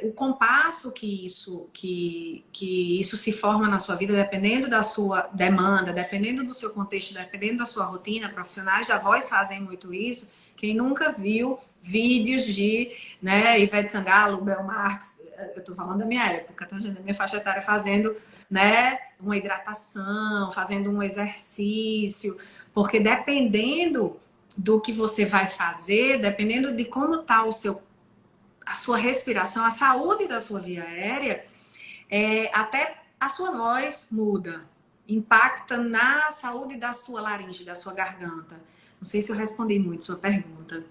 o compasso que isso se forma na sua vida, dependendo da sua demanda, dependendo do seu contexto, dependendo da sua rotina. Profissionais da voz fazem muito isso. Quem nunca viu vídeos de, né, Ivete Sangalo, Bel Marx, eu tô falando da minha época, tá, gente? Da minha faixa etária, fazendo, né, uma hidratação, fazendo um exercício, porque dependendo do que você vai fazer, dependendo de como tá a sua respiração, a saúde da sua via aérea, até a sua voz muda, impacta na saúde da sua laringe, da sua garganta. Não sei se eu respondi muito sua pergunta.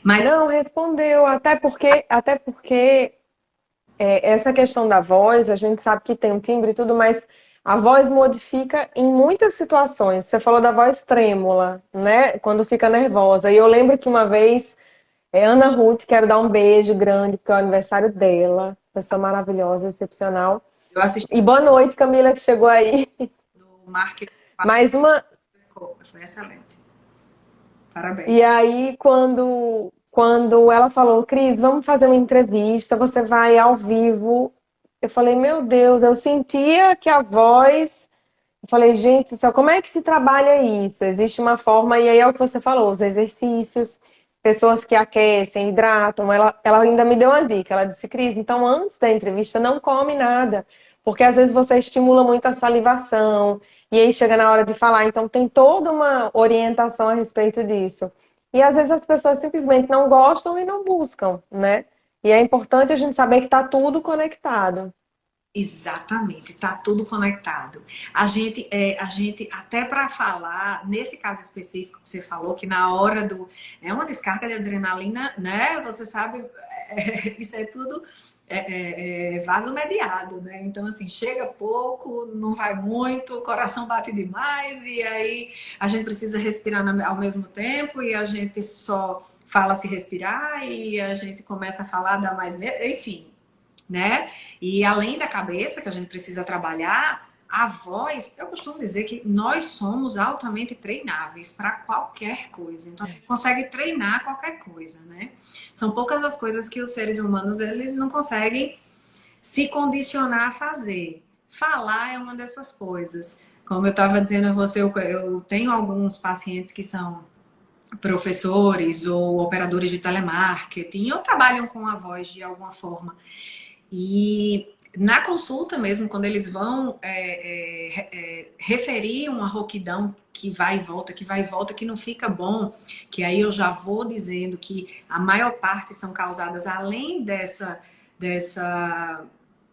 Mas Não, respondeu, até porque essa questão da voz, a gente sabe que tem um timbre e tudo, mas a voz modifica em muitas situações. Você falou da voz trêmula, né? Quando fica nervosa. E eu lembro que uma vez, Ana Ruth, quero dar um beijo grande, porque é o aniversário dela. Pessoa maravilhosa, excepcional. eu assisti E boa noite, Camila, que chegou aí. do marketing, Mais uma. foi excelente. Parabéns. E aí, quando ela falou, Cris, vamos fazer uma entrevista, você vai ao vivo. Eu falei, meu Deus, eu sentia que a voz. Eu falei, gente, só como é que se trabalha isso? Existe uma forma, e aí é o que você falou, os exercícios, pessoas que aquecem, hidratam. Ela ainda me deu uma dica. Ela disse, Cris, então antes da entrevista não come nada, porque às vezes você estimula muito a salivação, e aí chega na hora de falar. Então tem toda uma orientação a respeito disso. E às vezes as pessoas simplesmente não gostam e não buscam, né? E é importante a gente saber que está tudo conectado. Exatamente, tá tudo conectado. A gente até para falar, nesse caso específico que você falou, que na hora uma descarga de adrenalina, né? Você sabe, isso é tudo vasomediado, né? Então, assim, chega pouco, não vai muito, o coração bate demais, e aí a gente precisa respirar ao mesmo tempo, e a gente só fala se respirar, e a gente começa a falar, dá mais medo, enfim, né? E além da cabeça que a gente precisa trabalhar, a voz, eu costumo dizer que nós somos altamente treináveis para qualquer coisa. Então, a gente consegue treinar qualquer coisa, né? São poucas as coisas que os seres humanos eles não conseguem se condicionar a fazer. Falar é uma dessas coisas. Como eu estava dizendo a você, eu tenho alguns pacientes que são professores ou operadores de telemarketing ou trabalham com a voz de alguma forma. E na consulta mesmo, quando eles vão referir uma rouquidão que vai e volta, que vai e volta, que não fica bom, que aí eu já vou dizendo que a maior parte são causadas além dessa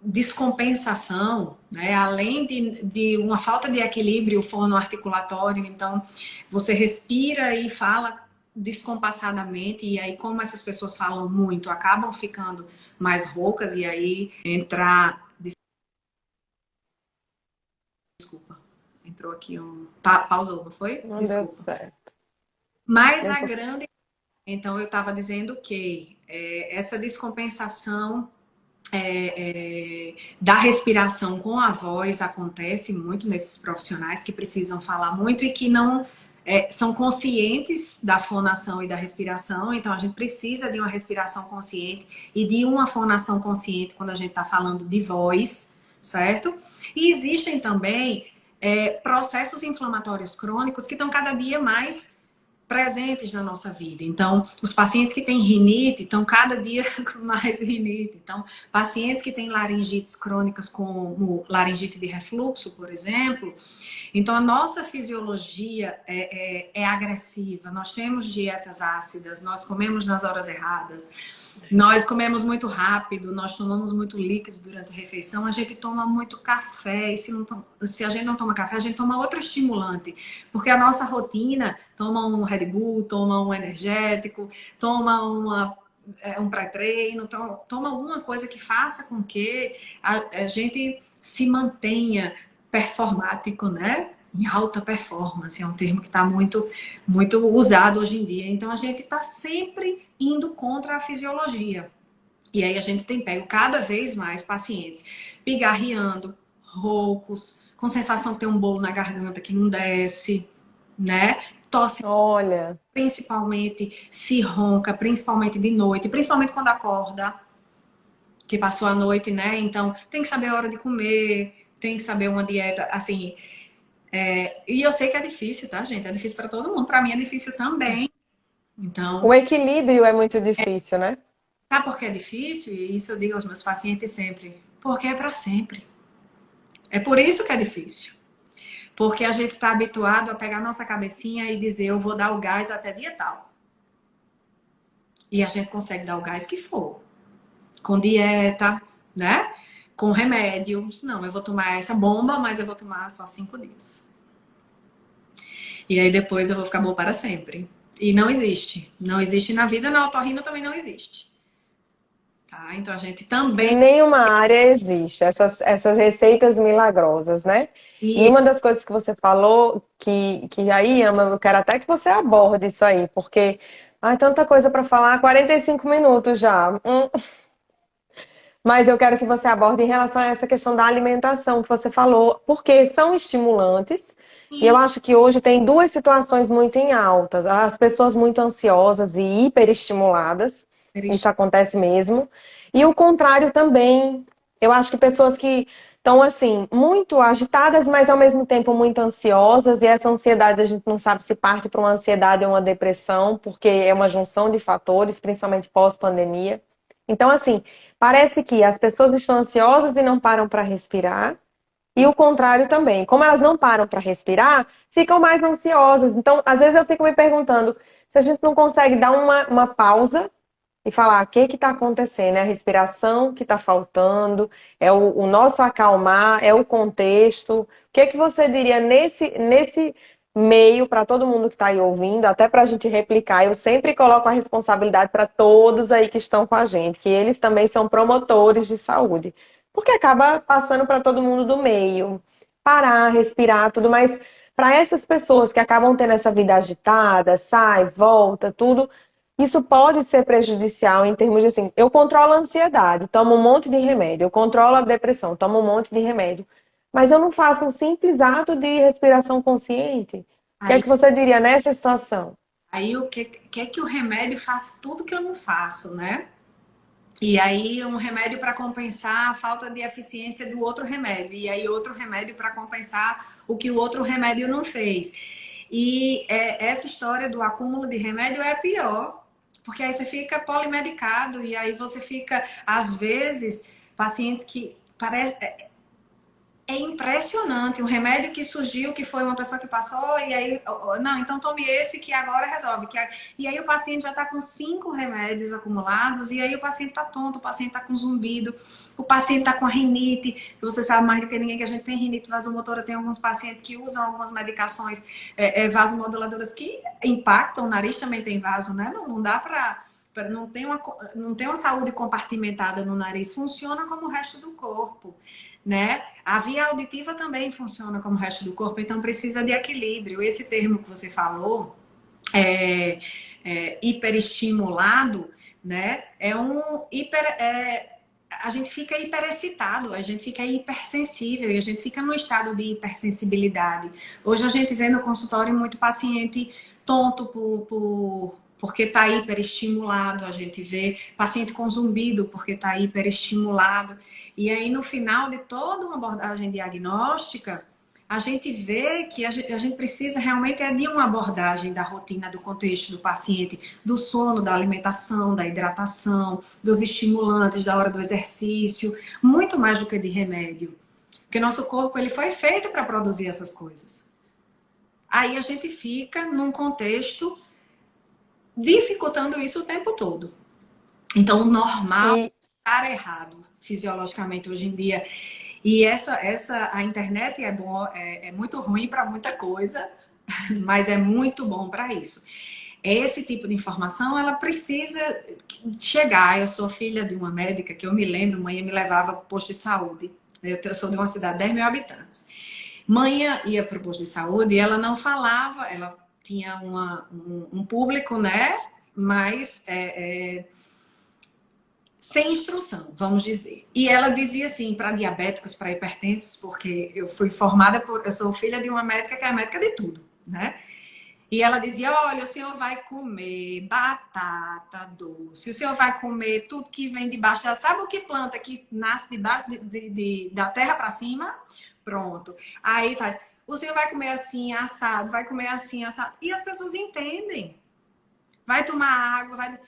descompensação, né? Além de uma falta de equilíbrio fonoarticulatório, então você respira e fala descompassadamente, e aí como essas pessoas falam muito, acabam ficando mais roucas, e aí entrar. Desculpa, entrou aqui um. Pausou, não foi? Não deu Desculpa. certo. Mas a Deu- grande. Então, eu estava dizendo que essa descompensação da respiração com a voz acontece muito nesses profissionais que precisam falar muito e que não são conscientes da fonação e da respiração. Então, a gente precisa de uma respiração consciente e de uma fonação consciente quando a gente está falando de voz, certo? E existem também processos inflamatórios crônicos que estão cada dia mais presentes na nossa vida. Então, os pacientes que têm rinite estão cada dia com mais rinite. Então, pacientes que têm laringites crônicas, como laringite de refluxo, por exemplo. Então, a nossa fisiologia é agressiva. Nós temos dietas ácidas, nós comemos nas horas erradas, nós comemos muito rápido, nós tomamos muito líquido durante a refeição, a gente toma muito café, e se a gente não toma café, a gente toma outro estimulante, porque a nossa rotina toma um Red Bull, toma um energético, toma um pré-treino, toma alguma coisa que faça com que a gente se mantenha performático, né? Em alta performance, é um termo que está muito, muito usado hoje em dia. Então, a gente está sempre indo contra a fisiologia. E aí, a gente tem pego cada vez mais pacientes pigarreando, roucos, com sensação que tem um bolo na garganta que não desce, né? Tosse, Olha, principalmente se ronca, principalmente de noite, principalmente quando acorda. que passou a noite, né? Então, tem que saber a hora de comer, tem que saber uma dieta, assim. E eu sei que é difícil, tá, gente? É difícil para todo mundo. Para mim é difícil também. Então, O equilíbrio é muito difícil, né? sabe por que é difícil? E isso eu digo aos meus pacientes sempre. Porque é para sempre. É por isso que é difícil. Porque a gente está habituado a pegar nossa cabecinha e dizer, eu vou dar o gás até dia tal. E a gente consegue dar o gás que for. Com dieta, né? Com remédios. Não, eu vou tomar essa bomba, mas eu vou tomar só 5 dias. E aí depois eu vou ficar bom para sempre. E não existe. Não existe na vida, na otorrino também não existe. Tá? Então a gente Em também. nenhuma área existe essas receitas milagrosas, né? E E uma das coisas que você falou, que aí, Ama, eu quero até que você aborde isso aí, porque ai, tanta coisa para falar, 45 minutos já. Mas eu quero que você aborde em relação a essa questão da alimentação que você falou, porque são estimulantes. E eu acho que hoje tem duas situações muito em altas. As pessoas muito ansiosas e hiperestimuladas, isso acontece mesmo. E o contrário também. Eu acho que pessoas que estão assim, muito agitadas, mas ao mesmo tempo muito ansiosas, e essa ansiedade a gente não sabe se parte para uma ansiedade ou uma depressão, porque é uma junção de fatores, principalmente pós-pandemia. Então, assim, parece que as pessoas estão ansiosas e não param para respirar, e o contrário também. Como elas não param para respirar, ficam mais ansiosas. Então, às vezes eu fico me perguntando se a gente não consegue dar uma pausa e falar o que está acontecendo, é a respiração que está faltando, é o nosso acalmar, é o contexto. O que você diria nesse meio para todo mundo que está aí ouvindo, até para a gente replicar? Eu sempre coloco a responsabilidade para todos aí que estão com a gente, que eles também são promotores de saúde, porque acaba passando para todo mundo do meio. Parar, respirar, tudo mais. Para essas pessoas que acabam tendo essa vida agitada, sai, volta, tudo, isso pode ser prejudicial em termos de assim, eu controlo a ansiedade, tomo um monte de remédio, eu controlo a depressão, tomo um monte de remédio, mas eu não faço um simples ato de respiração consciente. O que é aí, que você diria nessa situação? aí o que é que o remédio faz tudo que eu não faço, né? E aí um remédio para compensar a falta de eficiência do outro remédio. E aí outro remédio para compensar o que o outro remédio não fez. E essa história do acúmulo de remédio é pior. Porque aí você fica polimedicado e aí você fica, às vezes, pacientes que parece, é impressionante. Um remédio que surgiu, que foi uma pessoa que passou, e aí, não, então tome esse que agora resolve. E aí o paciente já está com 5 remédios acumulados, e aí o paciente está tonto, o paciente está com zumbido, o paciente está com a rinite, que você sabe mais do que ninguém que a gente tem rinite vasomotora, tem alguns pacientes que usam algumas medicações vasomoduladoras que impactam, o nariz também tem vaso, né? Não dá para. Não tem uma saúde compartimentada no nariz, funciona como o resto do corpo, né? A via auditiva também funciona como o resto do corpo, então precisa de equilíbrio. Esse termo que você falou, hiperestimulado, né? A gente fica hiperexcitado, a gente fica hipersensível e a gente fica no estado de hipersensibilidade. Hoje a gente vê no consultório muito paciente tonto porque está hiperestimulado, a gente vê paciente com zumbido porque está hiperestimulado. E aí, no final de toda uma abordagem diagnóstica, a gente vê que a gente precisa realmente de uma abordagem da rotina, do contexto do paciente, do sono, da alimentação, da hidratação, dos estimulantes, da hora do exercício, muito mais do que de remédio. Porque nosso corpo ele foi feito para produzir essas coisas. Aí a gente fica num contexto dificultando isso o tempo todo. Então, o normal é E, estar errado fisiologicamente hoje em dia. E a internet é muito ruim para muita coisa, mas é muito bom para isso. Esse tipo de informação, ela precisa chegar. Eu sou filha de uma médica que eu me lembro, mãe me levava para o posto de saúde. Eu sou de uma cidade de 10 mil habitantes. Mãe ia para o posto de saúde e ela não falava, ela tinha um público, né? Mas sem instrução, vamos dizer. E ela dizia assim, para diabéticos, para hipertensos, porque eu fui formada eu sou filha de uma médica que é médica de tudo, né? E ela dizia: olha, o senhor vai comer batata doce, o senhor vai comer tudo que vem debaixo. Sabe o que planta que nasce debaixo da terra para cima? Pronto. Aí faz: o senhor vai comer assim, assado, vai comer assim, assado. E as pessoas entendem. Vai tomar água, vai.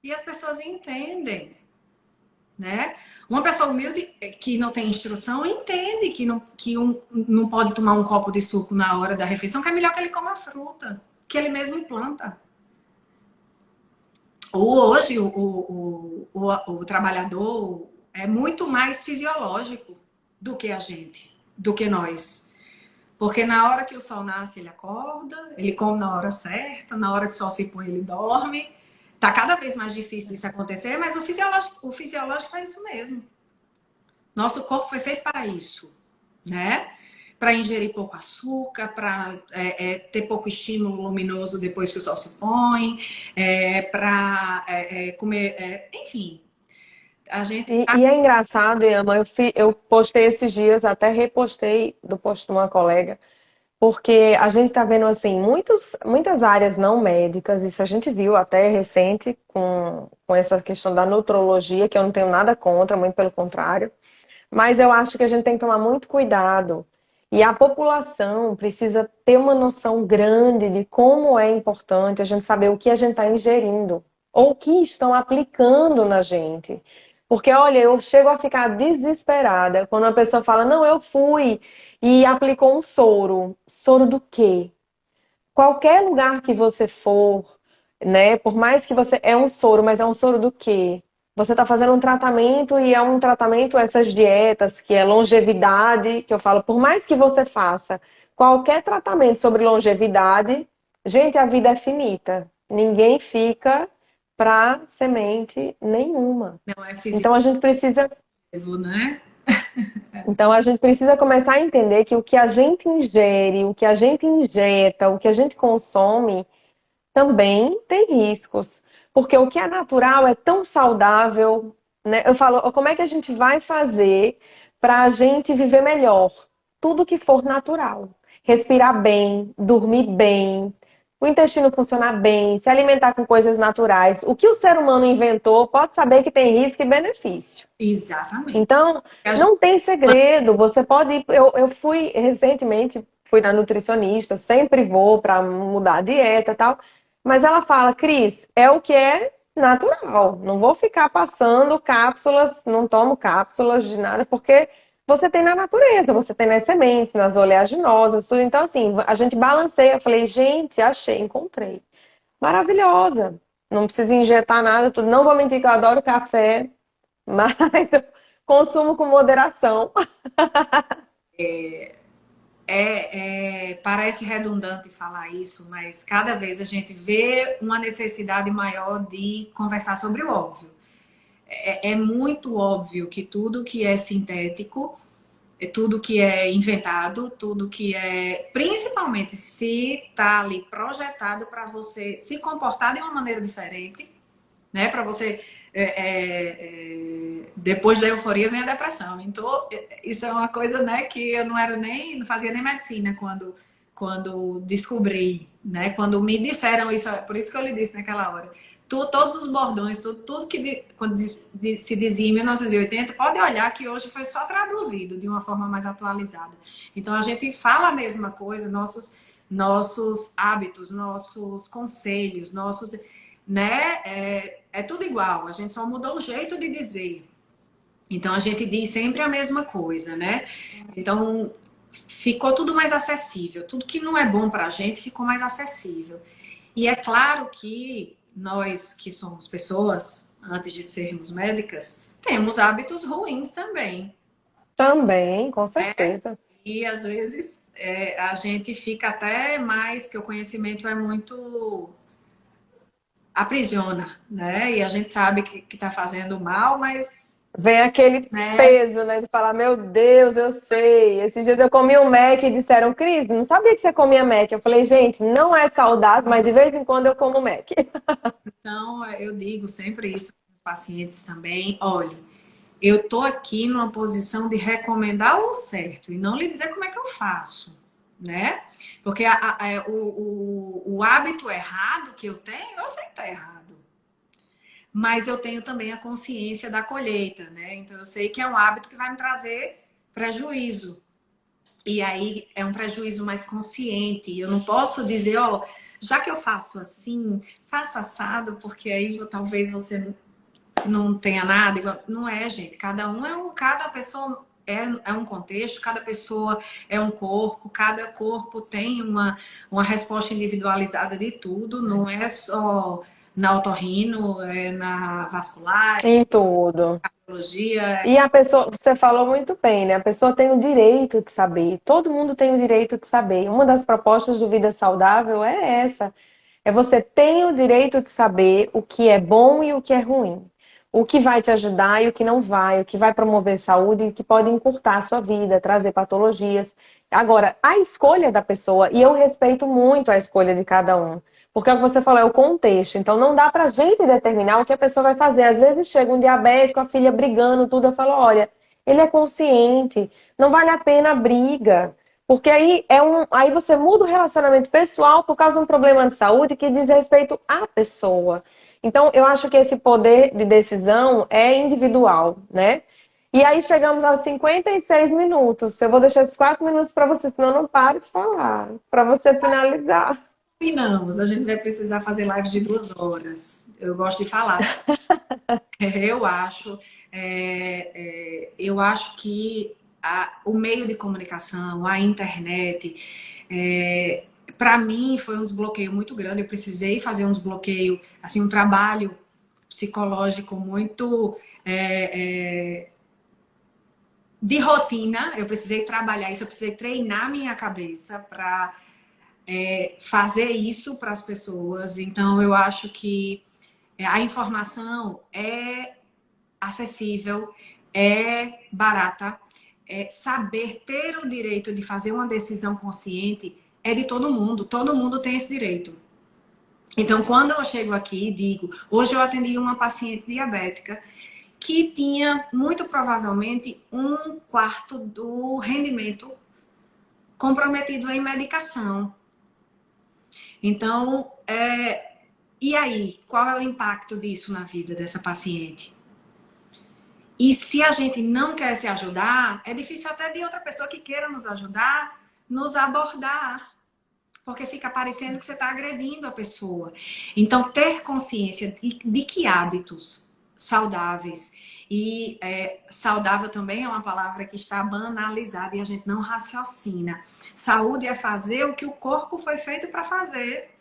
E as pessoas entendem, né? Uma pessoa humilde que não tem instrução entende não pode tomar um copo de suco na hora da refeição, que é melhor que ele coma fruta, que ele mesmo planta. Hoje, o trabalhador é muito mais fisiológico do que a gente, do que nós. Porque na hora que o sol nasce, ele acorda, ele come na hora certa, na hora que o sol se põe, ele dorme. Tá cada vez mais difícil isso acontecer, mas o fisiológico é isso mesmo. Nosso corpo foi feito para isso, né? Para ingerir pouco açúcar, para ter pouco estímulo luminoso depois que o sol se põe, para comer, enfim. A gente. E é engraçado, Yama, eu postei esses dias, até repostei do post de uma colega, porque a gente está vendo assim muitas áreas não médicas, isso a gente viu até recente com essa questão da nutrologia, que eu não tenho nada contra, muito pelo contrário, mas eu acho que a gente tem que tomar muito cuidado. E a população precisa ter uma noção grande de como é importante a gente saber o que a gente está ingerindo, ou o que estão aplicando na gente. Porque, olha, eu chego a ficar desesperada quando uma pessoa fala: não, eu fui e aplicou um soro. Soro do quê? Qualquer lugar que você for, né? Por mais que você. É um soro, mas é um soro do quê? Você está fazendo um tratamento e é um tratamento, essas dietas, que é longevidade, que eu falo, por mais que você faça qualquer tratamento sobre longevidade, gente, a vida é finita. Ninguém fica para semente nenhuma. Não é Então a gente precisa fisiológico, né? Então a gente precisa começar a entender que o que a gente ingere, o que a gente injeta, o que a gente consome também tem riscos. Porque o que é natural é tão saudável, né? Eu falo, como é que a gente vai fazer para a gente viver melhor? Tudo que for natural. Respirar bem, dormir bem, o intestino funcionar bem, se alimentar com coisas naturais. O que o ser humano inventou, pode saber que tem risco e benefício. Exatamente. Então, A gente não tem segredo. Você pode ir. Eu fui recentemente, fui na nutricionista, sempre vou para mudar a dieta e tal. Mas ela fala: Cris, é o que é natural. Não vou ficar passando cápsulas, não tomo cápsulas de nada, porque você tem na natureza, você tem nas sementes, nas oleaginosas, tudo. Então, assim, a gente balanceia. Eu falei: gente, achei, encontrei. Maravilhosa. Não precisa injetar nada, tudo. Não vou mentir que eu adoro café, mas consumo com moderação. parece redundante falar isso, mas cada vez a gente vê uma necessidade maior de conversar sobre o óbvio. É muito óbvio que tudo que é sintético, tudo que é inventado, tudo que é. Principalmente se está ali projetado para você se comportar de uma maneira diferente, né? Para você. Depois da euforia vem a depressão. Então, isso é uma coisa, né, que eu não fazia nem medicina quando descobri, né? Quando me disseram isso, por isso que eu lhe disse naquela hora. Todos os bordões, tudo que quando se dizia em 1980, pode olhar que hoje foi só traduzido de uma forma mais atualizada. Então a gente fala a mesma coisa, nossos hábitos, nossos conselhos, né? É tudo igual, a gente só mudou o jeito de dizer. Então a gente diz sempre a mesma coisa, né? Então ficou tudo mais acessível. Tudo que não é bom para a gente ficou mais acessível. E é claro que nós que somos pessoas, antes de sermos médicas, temos hábitos ruins também, Também, com né? certeza. E às vezes a gente fica até mais, porque o conhecimento é muito aprisiona, né? E a gente sabe que está fazendo mal, mas, Vem aquele né? peso, né, de falar: meu Deus, eu sei. Esses dias eu comi um Mac e disseram: Cris, não sabia que você comia Mac. Eu falei: gente, não é saudável, mas de vez em quando eu como Mac. Então eu digo sempre isso para os pacientes também. Olha, eu tô aqui numa posição de recomendar o certo e não lhe dizer como é que eu faço, né? Porque o hábito errado que eu tenho, eu sei que tá errado. Mas eu tenho também a consciência da colheita, né? Então eu sei que é um hábito que vai me trazer prejuízo. E aí é um prejuízo mais consciente. Eu não posso dizer, ó, já que eu faço assim, faça assado, porque aí talvez você não tenha nada. Não é, gente. Cada pessoa é um contexto, cada pessoa é um corpo, cada corpo tem uma resposta individualizada de tudo, não é só na otorrino, é na vascular, Em tudo. cardiologia. E a pessoa, você falou muito bem, né? A pessoa tem o direito de saber. Todo mundo tem o direito de saber. Uma das propostas do Vida Saudável é essa. É você tem o direito de saber o que é bom e o que é ruim. O que vai te ajudar e o que não vai, o que vai promover saúde e o que pode encurtar a sua vida, trazer patologias. Agora, a escolha da pessoa, e eu respeito muito a escolha de cada um, porque é o que você falou, é o contexto. Então, não dá pra gente determinar o que a pessoa vai fazer. Às vezes chega um diabético, a filha brigando, tudo, eu falo, olha, ele é consciente, não vale a pena a briga. Porque aí você muda o relacionamento pessoal por causa de um problema de saúde que diz respeito à pessoa. Então, eu acho que esse poder de decisão é individual, né? E aí chegamos aos 56 minutos. Eu vou deixar esses 4 minutos para você, senão eu não paro de falar, para você finalizar. Combinamos, a gente vai precisar fazer lives de 2 horas. Eu gosto de falar. Eu acho, eu acho que o meio de comunicação, a internet, para mim foi um desbloqueio muito grande. Eu precisei fazer um desbloqueio, assim, um trabalho psicológico muito de rotina. Eu precisei trabalhar isso, eu precisei treinar minha cabeça para fazer isso para as pessoas. Então, eu acho que a informação é acessível, é barata, saber ter o direito de fazer uma decisão consciente é de todo mundo tem esse direito. Então, quando eu chego aqui e digo, hoje eu atendi uma paciente diabética que tinha muito provavelmente 1/4 do rendimento comprometido em medicação. Então, e aí, qual é o impacto disso na vida dessa paciente? E se a gente não quer se ajudar, é difícil até de outra pessoa que queira nos ajudar, nos abordar. Porque fica parecendo que você está agredindo a pessoa. Então, ter consciência de que hábitos saudáveis, e saudável também é uma palavra que está banalizada e a gente não raciocina. Saúde é fazer o que o corpo foi feito para fazer.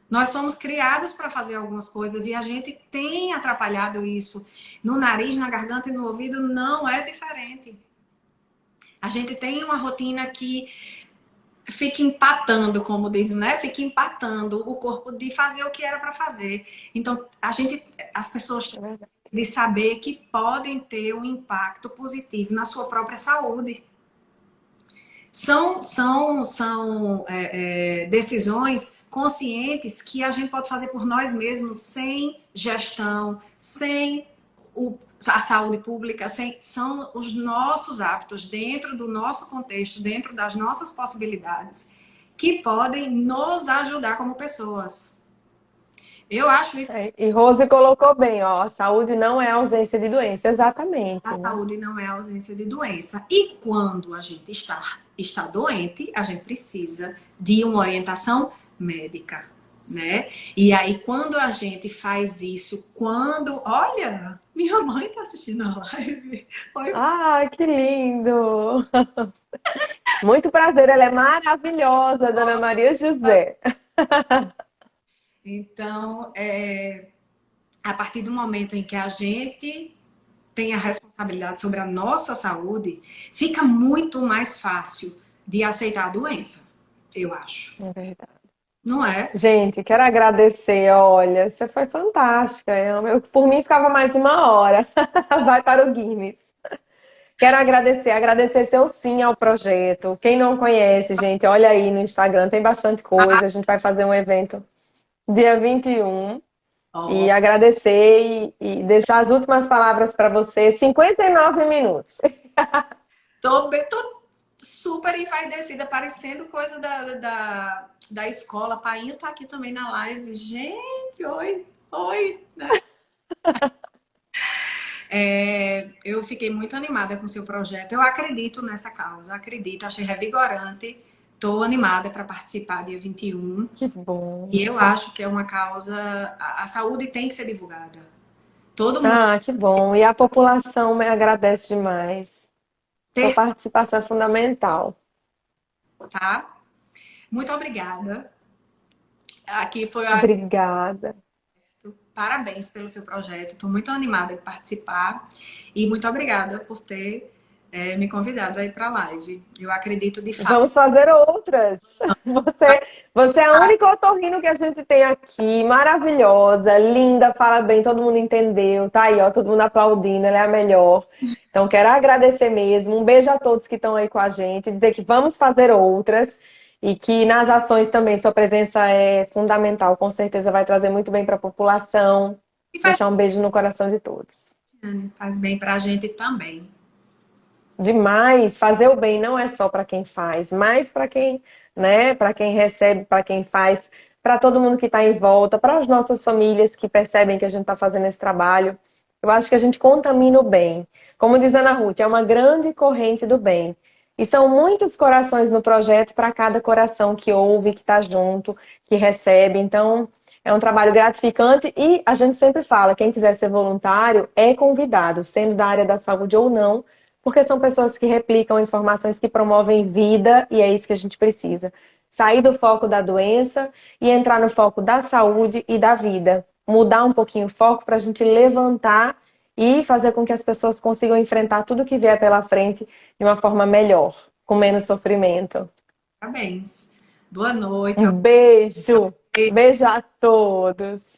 Nós somos criados para fazer algumas coisas e a gente tem atrapalhado isso. No nariz, na garganta e no ouvido não é diferente. A gente tem uma rotina que fica empatando, como dizem, né? Fica empatando o corpo de fazer o que era para fazer. Então, as pessoas têm de saber que podem ter um impacto positivo na sua própria saúde. São decisões conscientes que a gente pode fazer por nós mesmos, sem gestão, sem a saúde pública, são os nossos hábitos dentro do nosso contexto, dentro das nossas possibilidades, que podem nos ajudar como pessoas. Eu acho isso. E Rose colocou bem, ó, a saúde não é ausência de doença, exatamente, A né? saúde não é ausência de doença. E quando a gente está doente, a gente precisa de uma orientação médica, né? E aí, quando a gente faz isso, olha, minha mãe está assistindo a live. Oi. Ah, que lindo! Muito prazer, ela é maravilhosa, Dona Maria José. Então, a partir do momento em que a gente tem a responsabilidade sobre a nossa saúde, fica muito mais fácil de aceitar a doença, eu acho. É verdade. Não é? Gente, quero agradecer, olha, você foi fantástica. Por mim ficava mais 1 hora. Vai para o Guinness. Quero agradecer seu sim ao projeto. Quem não conhece, gente, olha aí no Instagram, tem bastante coisa. A gente vai fazer um evento dia 21. E Ó, agradecer e deixar as últimas palavras para você. 59 minutos. tô bem, tô super envaidecida, parecendo coisa da escola. Painho tá aqui também na live. Gente, oi, oi, né? Eu fiquei muito animada com o seu projeto. Eu acredito nessa causa, acredito, achei revigorante. Estou animada para participar dia 21. Que bom. E eu acho que é uma causa. A saúde tem que ser divulgada. Todo mundo Ah, que bom. E a população me agradece demais. Sua ter, participação é fundamental. tá? Muito obrigada. Aqui foi a Obrigada. Parabéns pelo seu projeto. Estou muito animada de participar e muito obrigada por ter me convidado aí para a live. Eu acredito de fato. Vamos fazer outras. Você é a única otorrino que a gente tem aqui, maravilhosa, linda, fala bem, todo mundo entendeu. Tá aí, ó, todo mundo aplaudindo, ela é a melhor. Então, quero agradecer mesmo. Um beijo a todos que estão aí com a gente, dizer que vamos fazer outras e que nas ações também sua presença é fundamental. Com certeza vai trazer muito bem para a população. E Deixar um beijo no coração de todos. faz bem para a gente também. Demais, fazer o bem não é só para quem faz, mas para quem, né, para quem recebe, para quem faz, para todo mundo que está em volta, para as nossas famílias que percebem que a gente está fazendo esse trabalho. Eu acho que a gente contamina o bem. Como diz Ana Ruth, é uma grande corrente do bem. E são muitos corações no projeto para cada coração que ouve, que está junto, que recebe. Então, é um trabalho gratificante e a gente sempre fala, quem quiser ser voluntário é convidado, sendo da área da saúde ou não, porque são pessoas que replicam informações que promovem vida e é isso que a gente precisa. Sair do foco da doença e entrar no foco da saúde e da vida. Mudar um pouquinho o foco para a gente levantar e fazer com que as pessoas consigam enfrentar tudo que vier pela frente de uma forma melhor, com menos sofrimento. Parabéns. Boa noite. Um beijo. Beijo a todos.